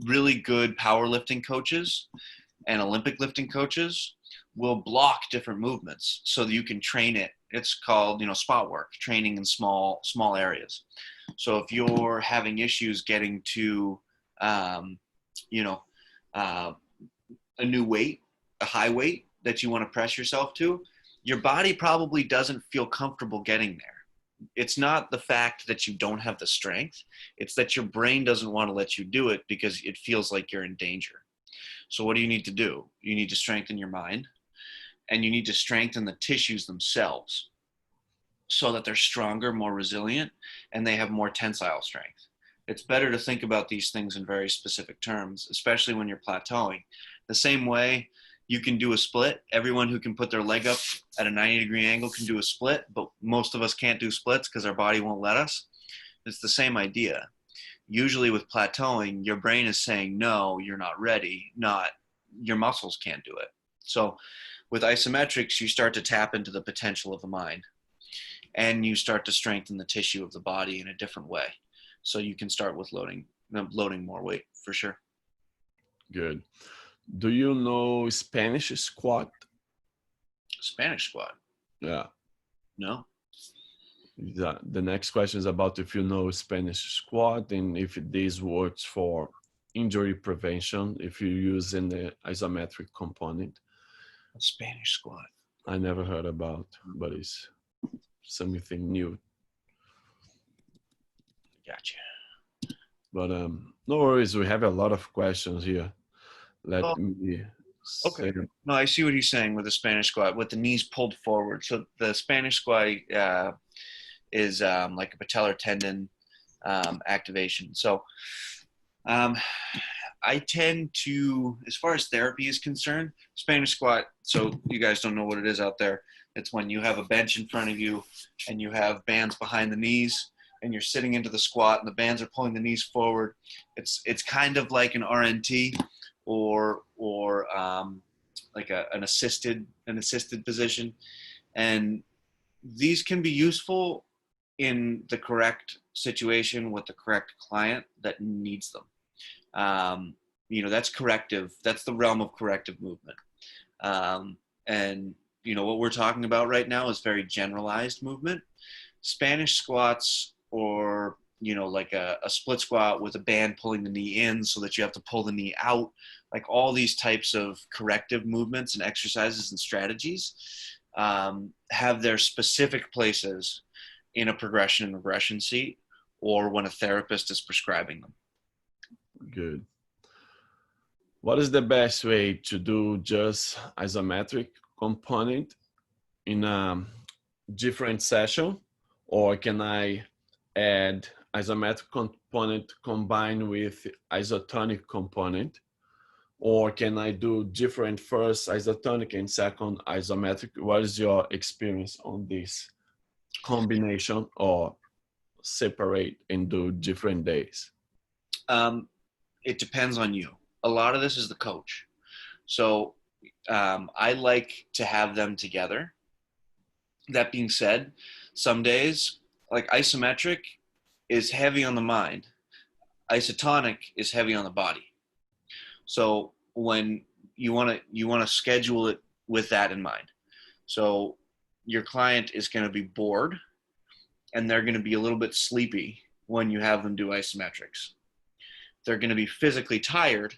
Really good powerlifting coaches and Olympic lifting coaches will block different movements so that you can train it. It's called, spot work, training in small areas. So if you're having issues getting to, a new weight, a high weight that you want to press yourself to, your body probably doesn't feel comfortable getting there. It's not the fact that you don't have the strength. It's that your brain doesn't want to let you do it because it feels like you're in danger. So what do you need to do? You need to strengthen your mind, and you need to strengthen the tissues themselves so that they're stronger, more resilient, and they have more tensile strength. It's better to think about these things in very specific terms, especially when you're plateauing. The same way you can do a split. Everyone who can put their leg up at a 90-degree angle can do a split, but most of us can't do splits because our body won't let us. It's the same idea. Usually with plateauing, your brain is saying, no, you're not ready, not your muscles can't do it. So With isometrics, you start to tap into the potential of the mind, and you start to strengthen the tissue of the body in a different way. So you can start with loading more weight for sure. Good. Do you know Spanish squat? Spanish squat? Yeah. No. The next question is about if you know Spanish squat and if this works for injury prevention, if you use in the isometric component. Spanish squat. I never heard about, but it's something new. Gotcha. But no worries, we have a lot of questions here. Let me okay. No, I see what he's saying with the Spanish squat, with the knees pulled forward. So the Spanish squat is like a patellar tendon activation. So I tend to, as far as therapy is concerned, Spanish squat, so you guys don't know what it is out there. It's when you have a bench in front of you and you have bands behind the knees and you're sitting into the squat and the bands are pulling the knees forward. It's kind of like an RNT or like an assisted position. And these can be useful in the correct situation with the correct client that needs them. That's corrective. That's the realm of corrective movement. And what we're talking about right now is very generalized movement. Spanish squats, or like a split squat with a band pulling the knee in so that you have to pull the knee out, like all these types of corrective movements and exercises and strategies have their specific places in a progression and regression seat, or when a therapist is prescribing them. Good. What is the best way to do just isometric component in a different session, or can I add isometric component combined with isotonic component, or can I do different first isotonic and second isometric? What is your experience on this combination, or separate and do different days? It depends on you. A lot of this is the coach. So I like to have them together. That being said, some days, like isometric is heavy on the mind. Isotonic is heavy on the body. So when you want to schedule it with that in mind. So your client is going to be bored and they're going to be a little bit sleepy when you have them do isometrics. They're going to be physically tired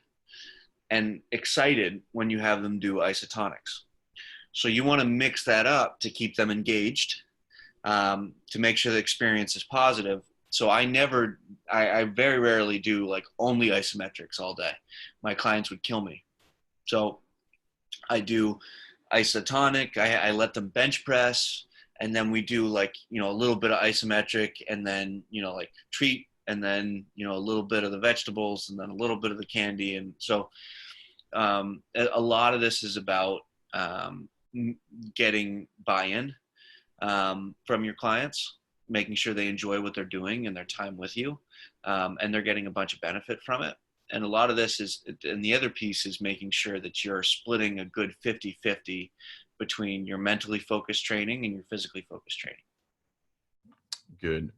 and excited when you have them do isotonics. So you want to mix that up to keep them engaged, to make sure the experience is positive. So I very rarely do like only isometrics all day. My clients would kill me. So I do isotonic, I let them bench press, and then we do like, a little bit of isometric, and then, like treat, and then, a little bit of the vegetables, and then a little bit of the candy. And so a lot of this is about getting buy-in from your clients, making sure they enjoy what they're doing and their time with you, and they're getting a bunch of benefit from it. And a lot of this is, and the other piece is making sure that you're splitting a good 50-50 between your mentally focused training and your physically focused training. Good.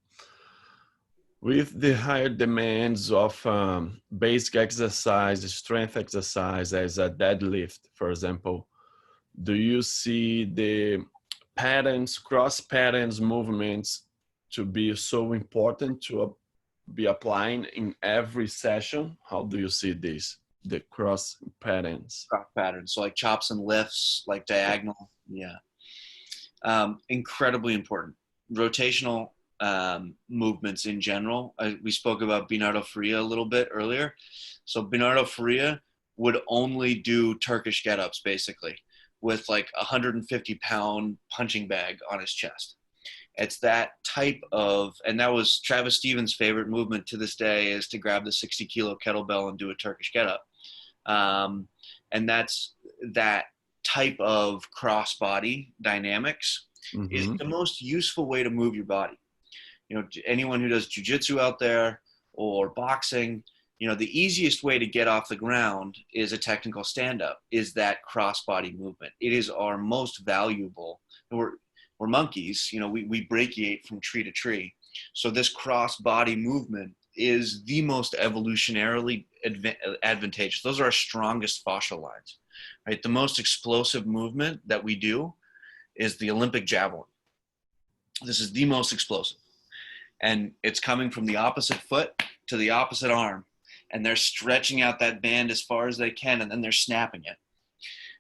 With the higher demands of basic exercise, strength exercise, as a deadlift, for example, do you see the patterns, cross patterns movements to be so important to be applying in every session? How do you see this, the cross patterns? Cross patterns, so like chops and lifts, like diagonal. Yeah. Incredibly important. Rotational movements in general. We spoke about Bernardo Faria a little bit earlier. So Bernardo Faria would only do Turkish get-ups basically with like a 150-pound punching bag on his chest. It's that type of, and that was Travis Stevens' favorite movement to this day, is to grab the 60-kilo kettlebell and do a Turkish get-up. And that's that type of cross-body dynamics is the most useful way to move your body. Anyone who does jiu-jitsu out there or boxing, the easiest way to get off the ground is a technical stand-up, is that cross-body movement. It is our most valuable. We're monkeys, we brachiate from tree to tree. So this cross-body movement is the most evolutionarily advantageous. Those are our strongest fascial lines, right? The most explosive movement that we do is the Olympic javelin. This is the most explosive. And it's coming from the opposite foot to the opposite arm. And they're stretching out that band as far as they can, and then they're snapping it.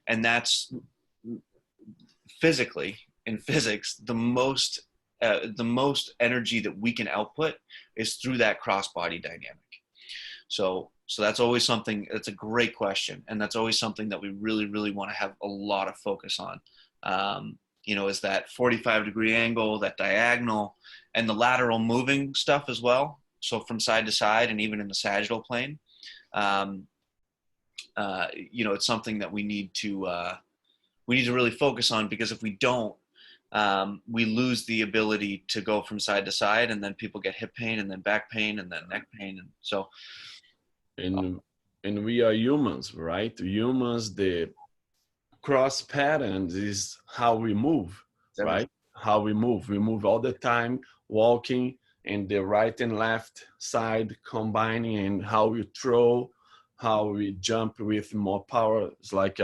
And that's physically, in physics, the most energy that we can output is through that cross-body dynamic. So that's always something, that's a great question. And that's always something that we really, really want to have a lot of focus on. Is that 45-degree angle, that diagonal, and the lateral moving stuff as well. So from side to side and even in the sagittal plane, it's something that we need to really focus on, because if we don't, we lose the ability to go from side to side, and then people get hip pain and then back pain and then neck pain. And so, and we are humans, right? Humans, the cross patterns is how we move, right? How we move all the time, walking, and the right and left side combining, and how we throw, how we jump with more power. It's like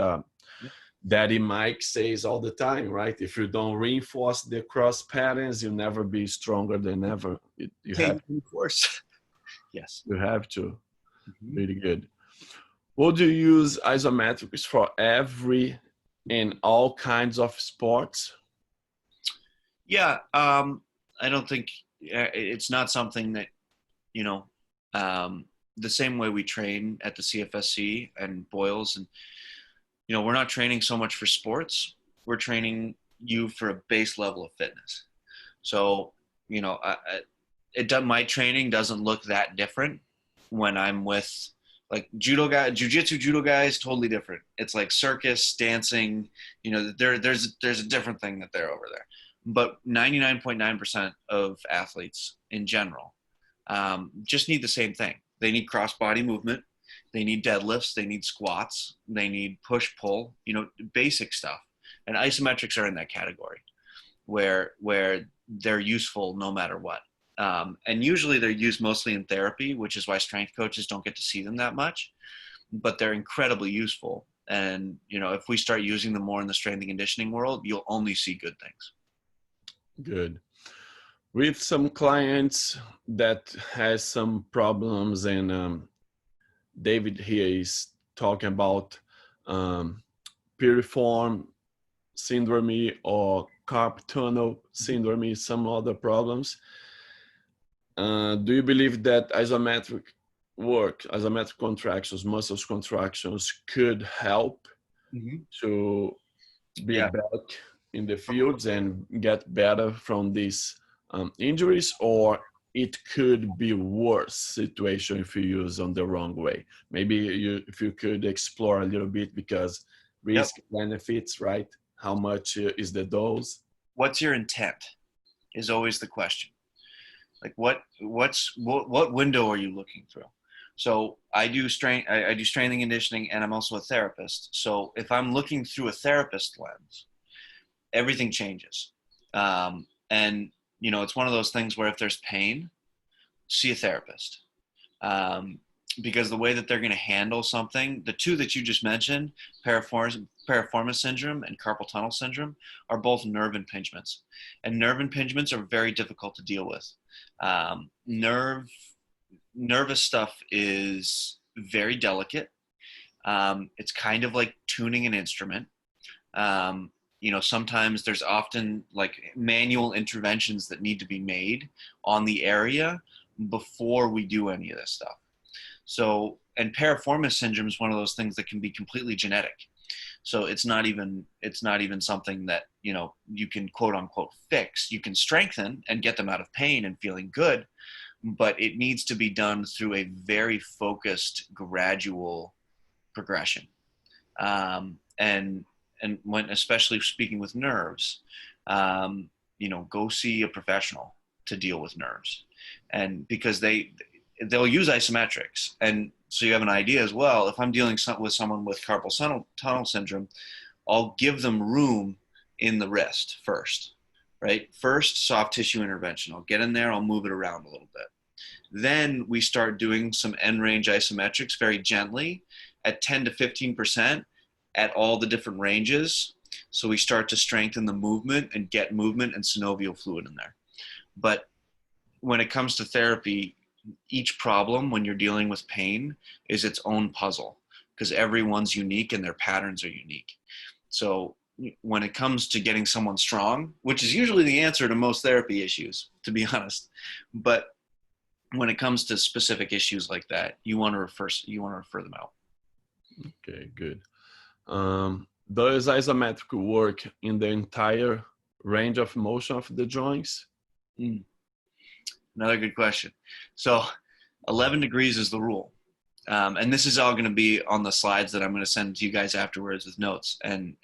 Daddy Mike says all the time, right? If you don't reinforce the cross patterns, you'll never be stronger than ever. You have to reinforce. Yes. You have to. Mm-hmm. Really good. Would you use isometrics for every and all kinds of sports? Yeah. I don't think it's not something that, the same way we train at the CFSC and Boyles, and, we're not training so much for sports. We're training you for a base level of fitness. So, my training doesn't look that different when I'm with like jiu-jitsu judo guys, totally different. It's like circus, dancing, there's a different thing that they're over there. But 99.9% of athletes in general just need the same thing. They need cross-body movement. They need deadlifts. They need squats. They need push-pull, basic stuff. And isometrics are in that category where they're useful no matter what. And usually they're used mostly in therapy, which is why strength coaches don't get to see them that much. But they're incredibly useful. And, if we start using them more in the strength and conditioning world, you'll only see good things. Good. With some clients that has some problems, and David here is talking about piriform syndrome or carpal tunnel syndrome, some other problems. Do you believe that isometric work, isometric contractions, muscles contractions could help to be back in the fields and get better from these injuries, or it could be worse situation if you use on the wrong way? Maybe if you could explore a little bit, because risk benefits, right? How much is the dose? What's your intent is always the question. Like what window are you looking through? So I do strength and conditioning, and I'm also a therapist. So if I'm looking through a therapist lens, everything changes. And it's one of those things where if there's pain, see a therapist. Because the way that they're going to handle something, the two that you just mentioned, piriformis syndrome and carpal tunnel syndrome, are both nerve impingements. And nerve impingements are very difficult to deal with. Nervous stuff is very delicate. It's kind of like tuning an instrument. Sometimes there's often like manual interventions that need to be made on the area before we do any of this stuff. So, and piriformis syndrome is one of those things that can be completely genetic. So it's not even something that, you can quote unquote fix. You can strengthen and get them out of pain and feeling good, but it needs to be done through a very focused, gradual progression. And when, especially speaking with nerves, go see a professional to deal with nerves. And because they'll use isometrics. And so you have an idea as well. If I'm dealing with someone with carpal tunnel syndrome, I'll give them room in the wrist first, right? First, soft tissue intervention. I'll get in there, I'll move it around a little bit. Then we start doing some end range isometrics very gently at 10 to 15% at all the different ranges. So we start to strengthen the movement and get movement and synovial fluid in there. But when it comes to therapy, each problem when you're dealing with pain is its own puzzle, because everyone's unique and their patterns are unique. So when it comes to getting someone strong, which is usually the answer to most therapy issues, to be honest, but when it comes to specific issues like that, you want to refer them out. Okay, good. Does isometric work in the entire range of motion of the joints? Another good question. So 11 degrees is the rule. And this is all going to be on the slides that I'm going to send to you guys afterwards with notes. And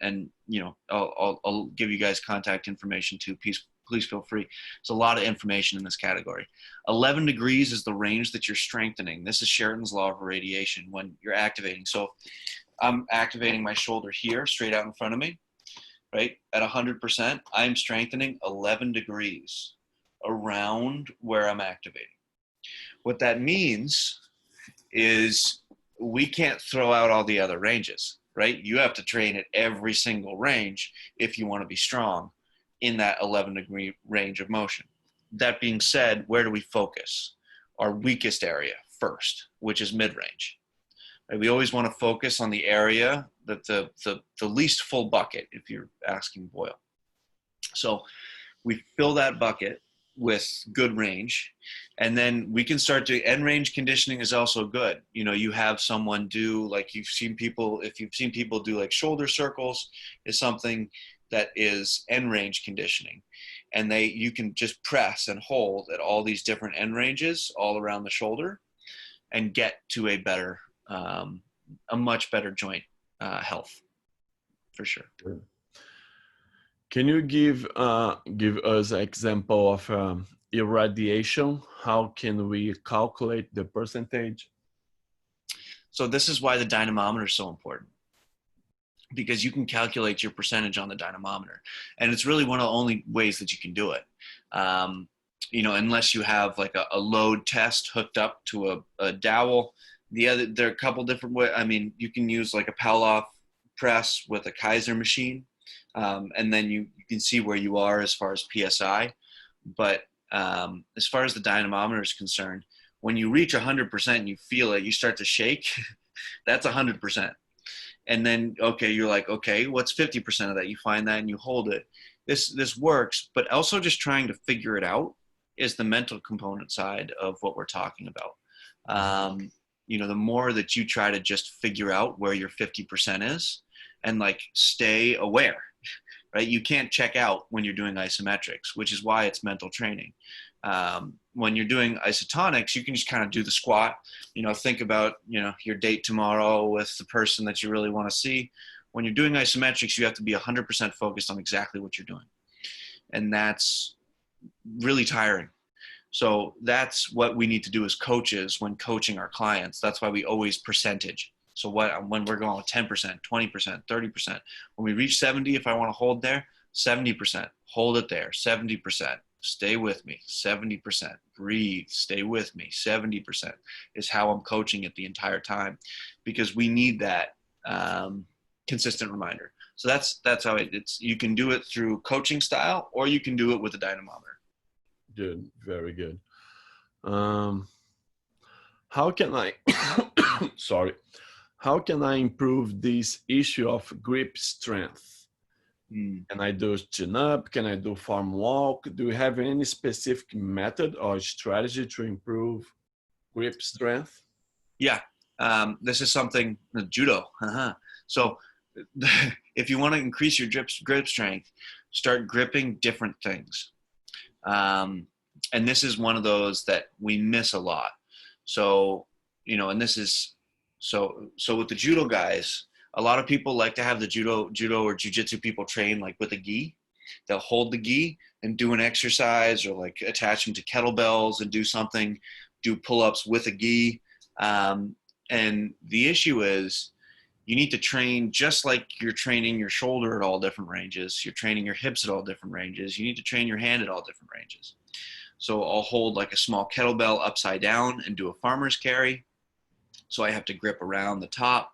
you know, I'll give you guys contact information too. Please feel free. There's a lot of information in this category. 11 degrees is the range that you're strengthening. This is Sheraton's law of irradiation when you're activating. So I'm activating my shoulder here, straight out in front of me, right? At 100%, I'm strengthening 11 degrees around where I'm activating. What that means is we can't throw out all the other ranges, right? You have to train at every single range if you want to be strong in that 11 degree range of motion. That being said, where do we focus? Our weakest area first, which is mid-range. Right? We always want to focus on the area that the least full bucket, if you're asking Boyle. So we fill that bucket with good range, and then we can start to end range conditioning is also good. You know, you have someone do, like if you've seen people do like shoulder circles is something that is end range conditioning, and you can just press and hold at all these different end ranges all around the shoulder and get to a much better joint health for sure. Can you give us an example of irradiation? How can we calculate the percentage? So this is why the dynamometer is so important, because you can calculate your percentage on the dynamometer, and it's really one of the only ways that you can do it. You know, unless you have like a load test hooked up to a dowel. There are a couple different ways. I mean, you can use like a Pavlov press with a Kaiser machine, and then you can see where you are as far as PSI. But as far as the dynamometer is concerned, when you reach 100% and you feel it, you start to shake. That's 100%. And then, okay, you're like, okay, what's 50% of that? You find that and you hold it. This works, but also just trying to figure it out is the mental component side of what we're talking about. You know, the more that you try to just figure out where your 50% is and like stay aware, right? You can't check out when you're doing isometrics, which is why it's mental training. When you're doing isotonics, you can just kind of do the squat, you know, think about, you know, your date tomorrow with the person that you really want to see. When you're doing isometrics, you have to be 100% focused on exactly what you're doing. And that's really tiring. So that's what we need to do as coaches when coaching our clients. That's why we always percentage. So when we're going with 10%, 20%, 30%, when we reach 70, if I want to hold there, 70%, hold it there, 70%. Stay with me, 70%, breathe, stay with me, 70% is how I'm coaching it the entire time, because we need that consistent reminder. So that's how it's, you can do it through coaching style, or you can do it with a dynamometer. Good, very good. How can I, how can I improve this issue of grip strength? Can I do chin up? Can I do farm walk? Do you have any specific method or strategy to improve grip strength? Yeah, this is something, judo. So if you want to increase your grip strength, start gripping different things. And this is one of those that we miss a lot. So, you know, and this is, so with the judo guys, a lot of people like to have the judo or jiu-jitsu people train like with a gi. They'll hold the gi and do an exercise, or like attach them to kettlebells and do something do pull-ups with a gi. And the issue is you need to train just like you're training your shoulder at all different ranges. You're training your hips at all different ranges. You need to train your hand at all different ranges. So I'll hold like a small kettlebell upside down and do a farmer's carry. So I have to grip around the top,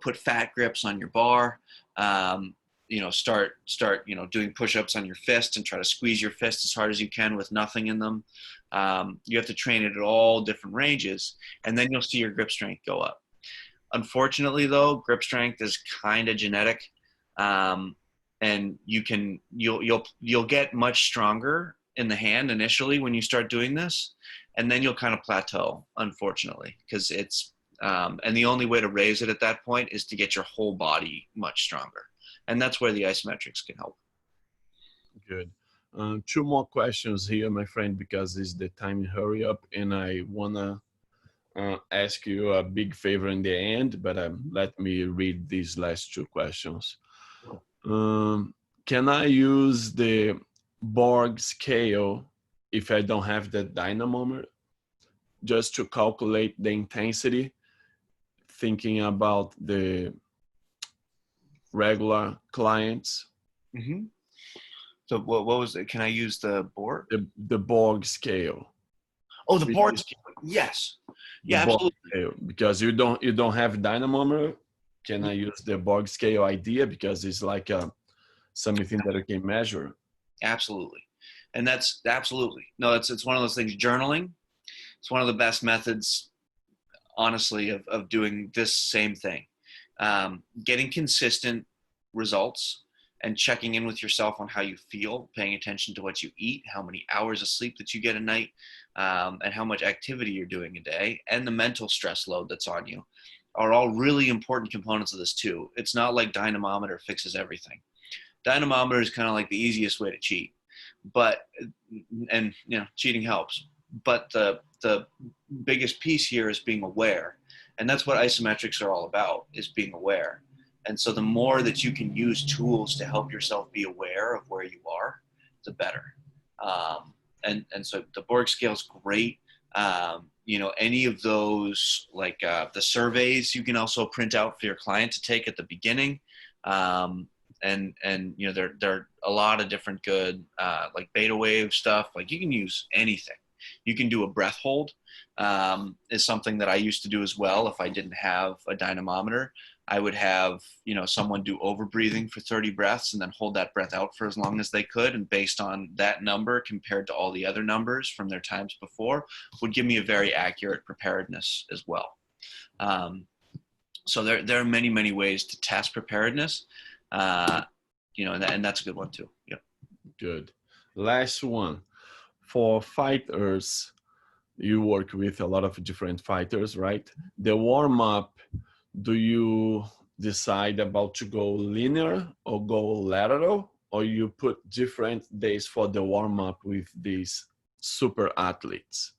put fat grips on your bar, start, doing push-ups on your fist and try to squeeze your fist as hard as you can with nothing in them. You have to train it at all different ranges, and then you'll see your grip strength go up. Unfortunately though, grip strength is kind of genetic. And you'll get much stronger in the hand initially when you start doing this, and then you'll kind of plateau, unfortunately, because it's, and the only way to raise it at that point is to get your whole body much stronger. And that's where the isometrics can help. Good. Two more questions here, my friend, because it's the time hurry up, and I wanna ask you a big favor in the end, but let me read these last two questions. Can I use the Borg scale if I don't have the dynamometer, just to calculate the intensity, thinking about the regular clients? Mm-hmm. So what was it? Can I use the Borg? The Borg scale. Oh, the Borg scale. Yes. Yeah, absolutely. Scale. Because you don't have dynamometer. Can I use the Borg scale idea, because it's like something that you can measure? Absolutely. And that's absolutely. No, it's one of those things. Journaling, it's one of the best methods, honestly, of doing this same thing. Getting consistent results and checking in with yourself on how you feel, paying attention to what you eat, how many hours of sleep that you get a night, and how much activity you're doing a day, and the mental stress load that's on you are all really important components of this too. It's not like dynamometer fixes everything. Dynamometer is kind of like the easiest way to cheat, and cheating helps. But the biggest piece here is being aware, and that's what isometrics are all about, is being aware. And so the more that you can use tools to help yourself be aware of where you are, the better. And so the Borg scale is great. Any of those, like the surveys, you can also print out for your client to take at the beginning. And there are a lot of different good, like beta wave stuff. Like you can use anything. You can do a breath hold, is something that I used to do as well. If I didn't have a dynamometer, I would have, someone do over breathing for 30 breaths and then hold that breath out for as long as they could. And based on that number compared to all the other numbers from their times before, would give me a very accurate preparedness as well. So there are many, many ways to test preparedness, and that's a good one too. Yep. Good. Last one. For fighters, you work with a lot of different fighters, right? The warm-up, do you decide about to go linear or go lateral, or you put different days for the warm-up with these super athletes?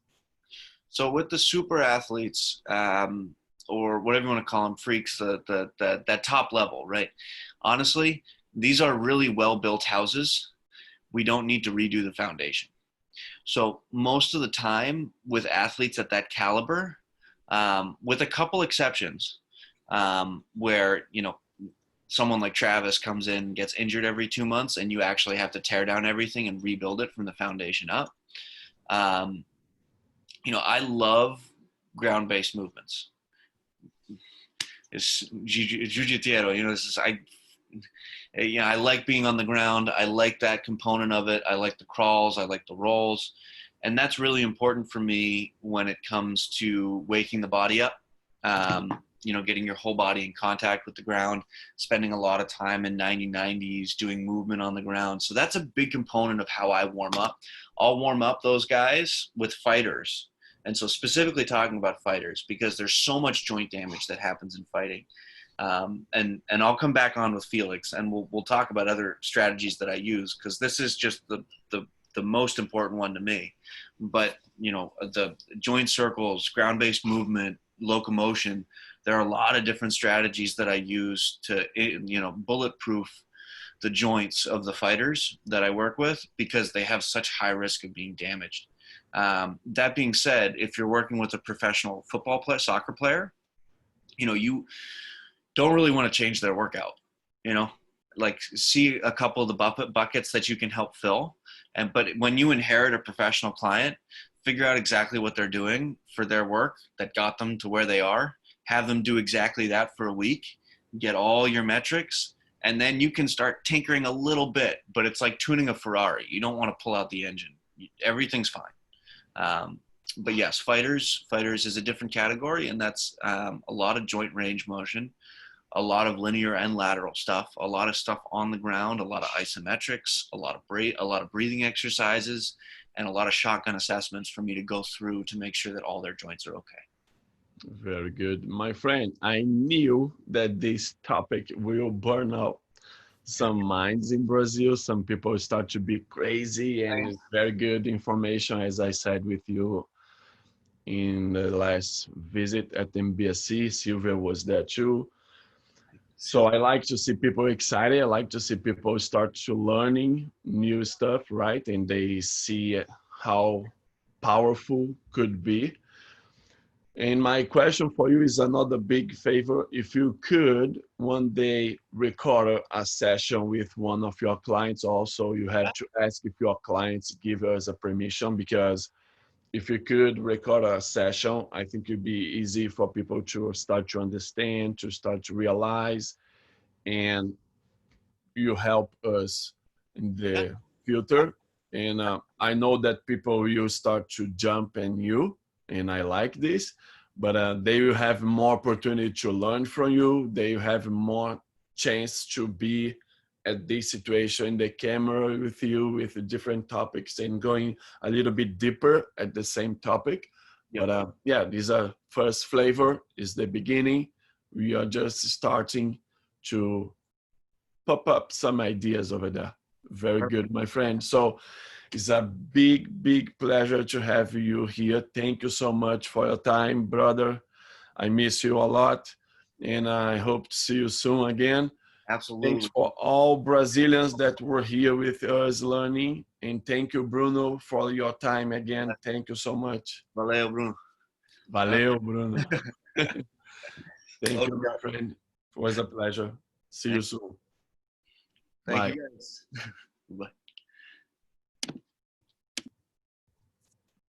So with the super athletes, or whatever you want to call them, freaks, that top level, right? Honestly, these are really well-built houses. We don't need to redo the foundation. So most of the time with athletes at that caliber, with a couple exceptions, where, someone like Travis comes in, gets injured every 2 months, and you actually have to tear down everything and rebuild it from the foundation up. I love ground-based movements. It's jiu-jitsu, I like being on the ground. I like that component of it. I like the crawls. I like the rolls. And that's really important for me when it comes to waking the body up, getting your whole body in contact with the ground, spending a lot of time in 90-90s, doing movement on the ground. So that's a big component of how I warm up. I'll warm up those guys with fighters. And so specifically talking about fighters, because there's so much joint damage that happens in fighting. And I'll come back on with Felix, and we'll talk about other strategies that I use, because this is just the most important one to me. But the joint circles, ground-based movement, locomotion, there are a lot of different strategies that I use to bulletproof the joints of the fighters that I work with, because they have such high risk of being damaged. That being said, if you're working with a professional football player, soccer player, you don't really want to change their workout, like see a couple of the buckets that you can help fill. But when you inherit a professional client, figure out exactly what they're doing for their work that got them to where they are, have them do exactly that for a week, get all your metrics, and then you can start tinkering a little bit, but it's like tuning a Ferrari. You don't want to pull out the engine. Everything's fine. But yes, fighters is a different category, and that's a lot of joint range motion, a lot of linear and lateral stuff, a lot of stuff on the ground, a lot of isometrics, a lot of breathing exercises, and a lot of shotgun assessments for me to go through to make sure that all their joints are okay. Very good. My friend, I knew that this topic will burn out some minds in Brazil. Some people start to be crazy, and it's very good information, as I said with you in the last visit at MBSC. Silvia was there too. So I like to see people excited. I like to see people start to learning new stuff, right? And they see how powerful could be. And my question for you is another big favor. If you could one day record a session with one of your clients, also you have to ask if your clients give us a permission, because if you could record a session, I think it'd be easy for people to start to understand, to start to realize, and you help us in the future. And I know that people will start to jump in you, and I like this, but they will have more opportunity to learn from you. They will have more chance to be at this situation in the camera with you with different topics and going a little bit deeper at the same topic. Yep. But yeah, these are first flavor, is the beginning. We are just starting to pop up some ideas over there. Very good, my friend. So it's a big pleasure to have you here. Thank you so much for your time, brother. I miss you a lot, and I hope to see you soon again. Absolutely. Thanks for all Brazilians that were here with us learning. And thank you, Bruno, for your time again. Thank you so much. Valeu, Bruno. Valeu, Bruno. Thank you, my friend. It was a pleasure. See you soon. Thank you, guys. Bye.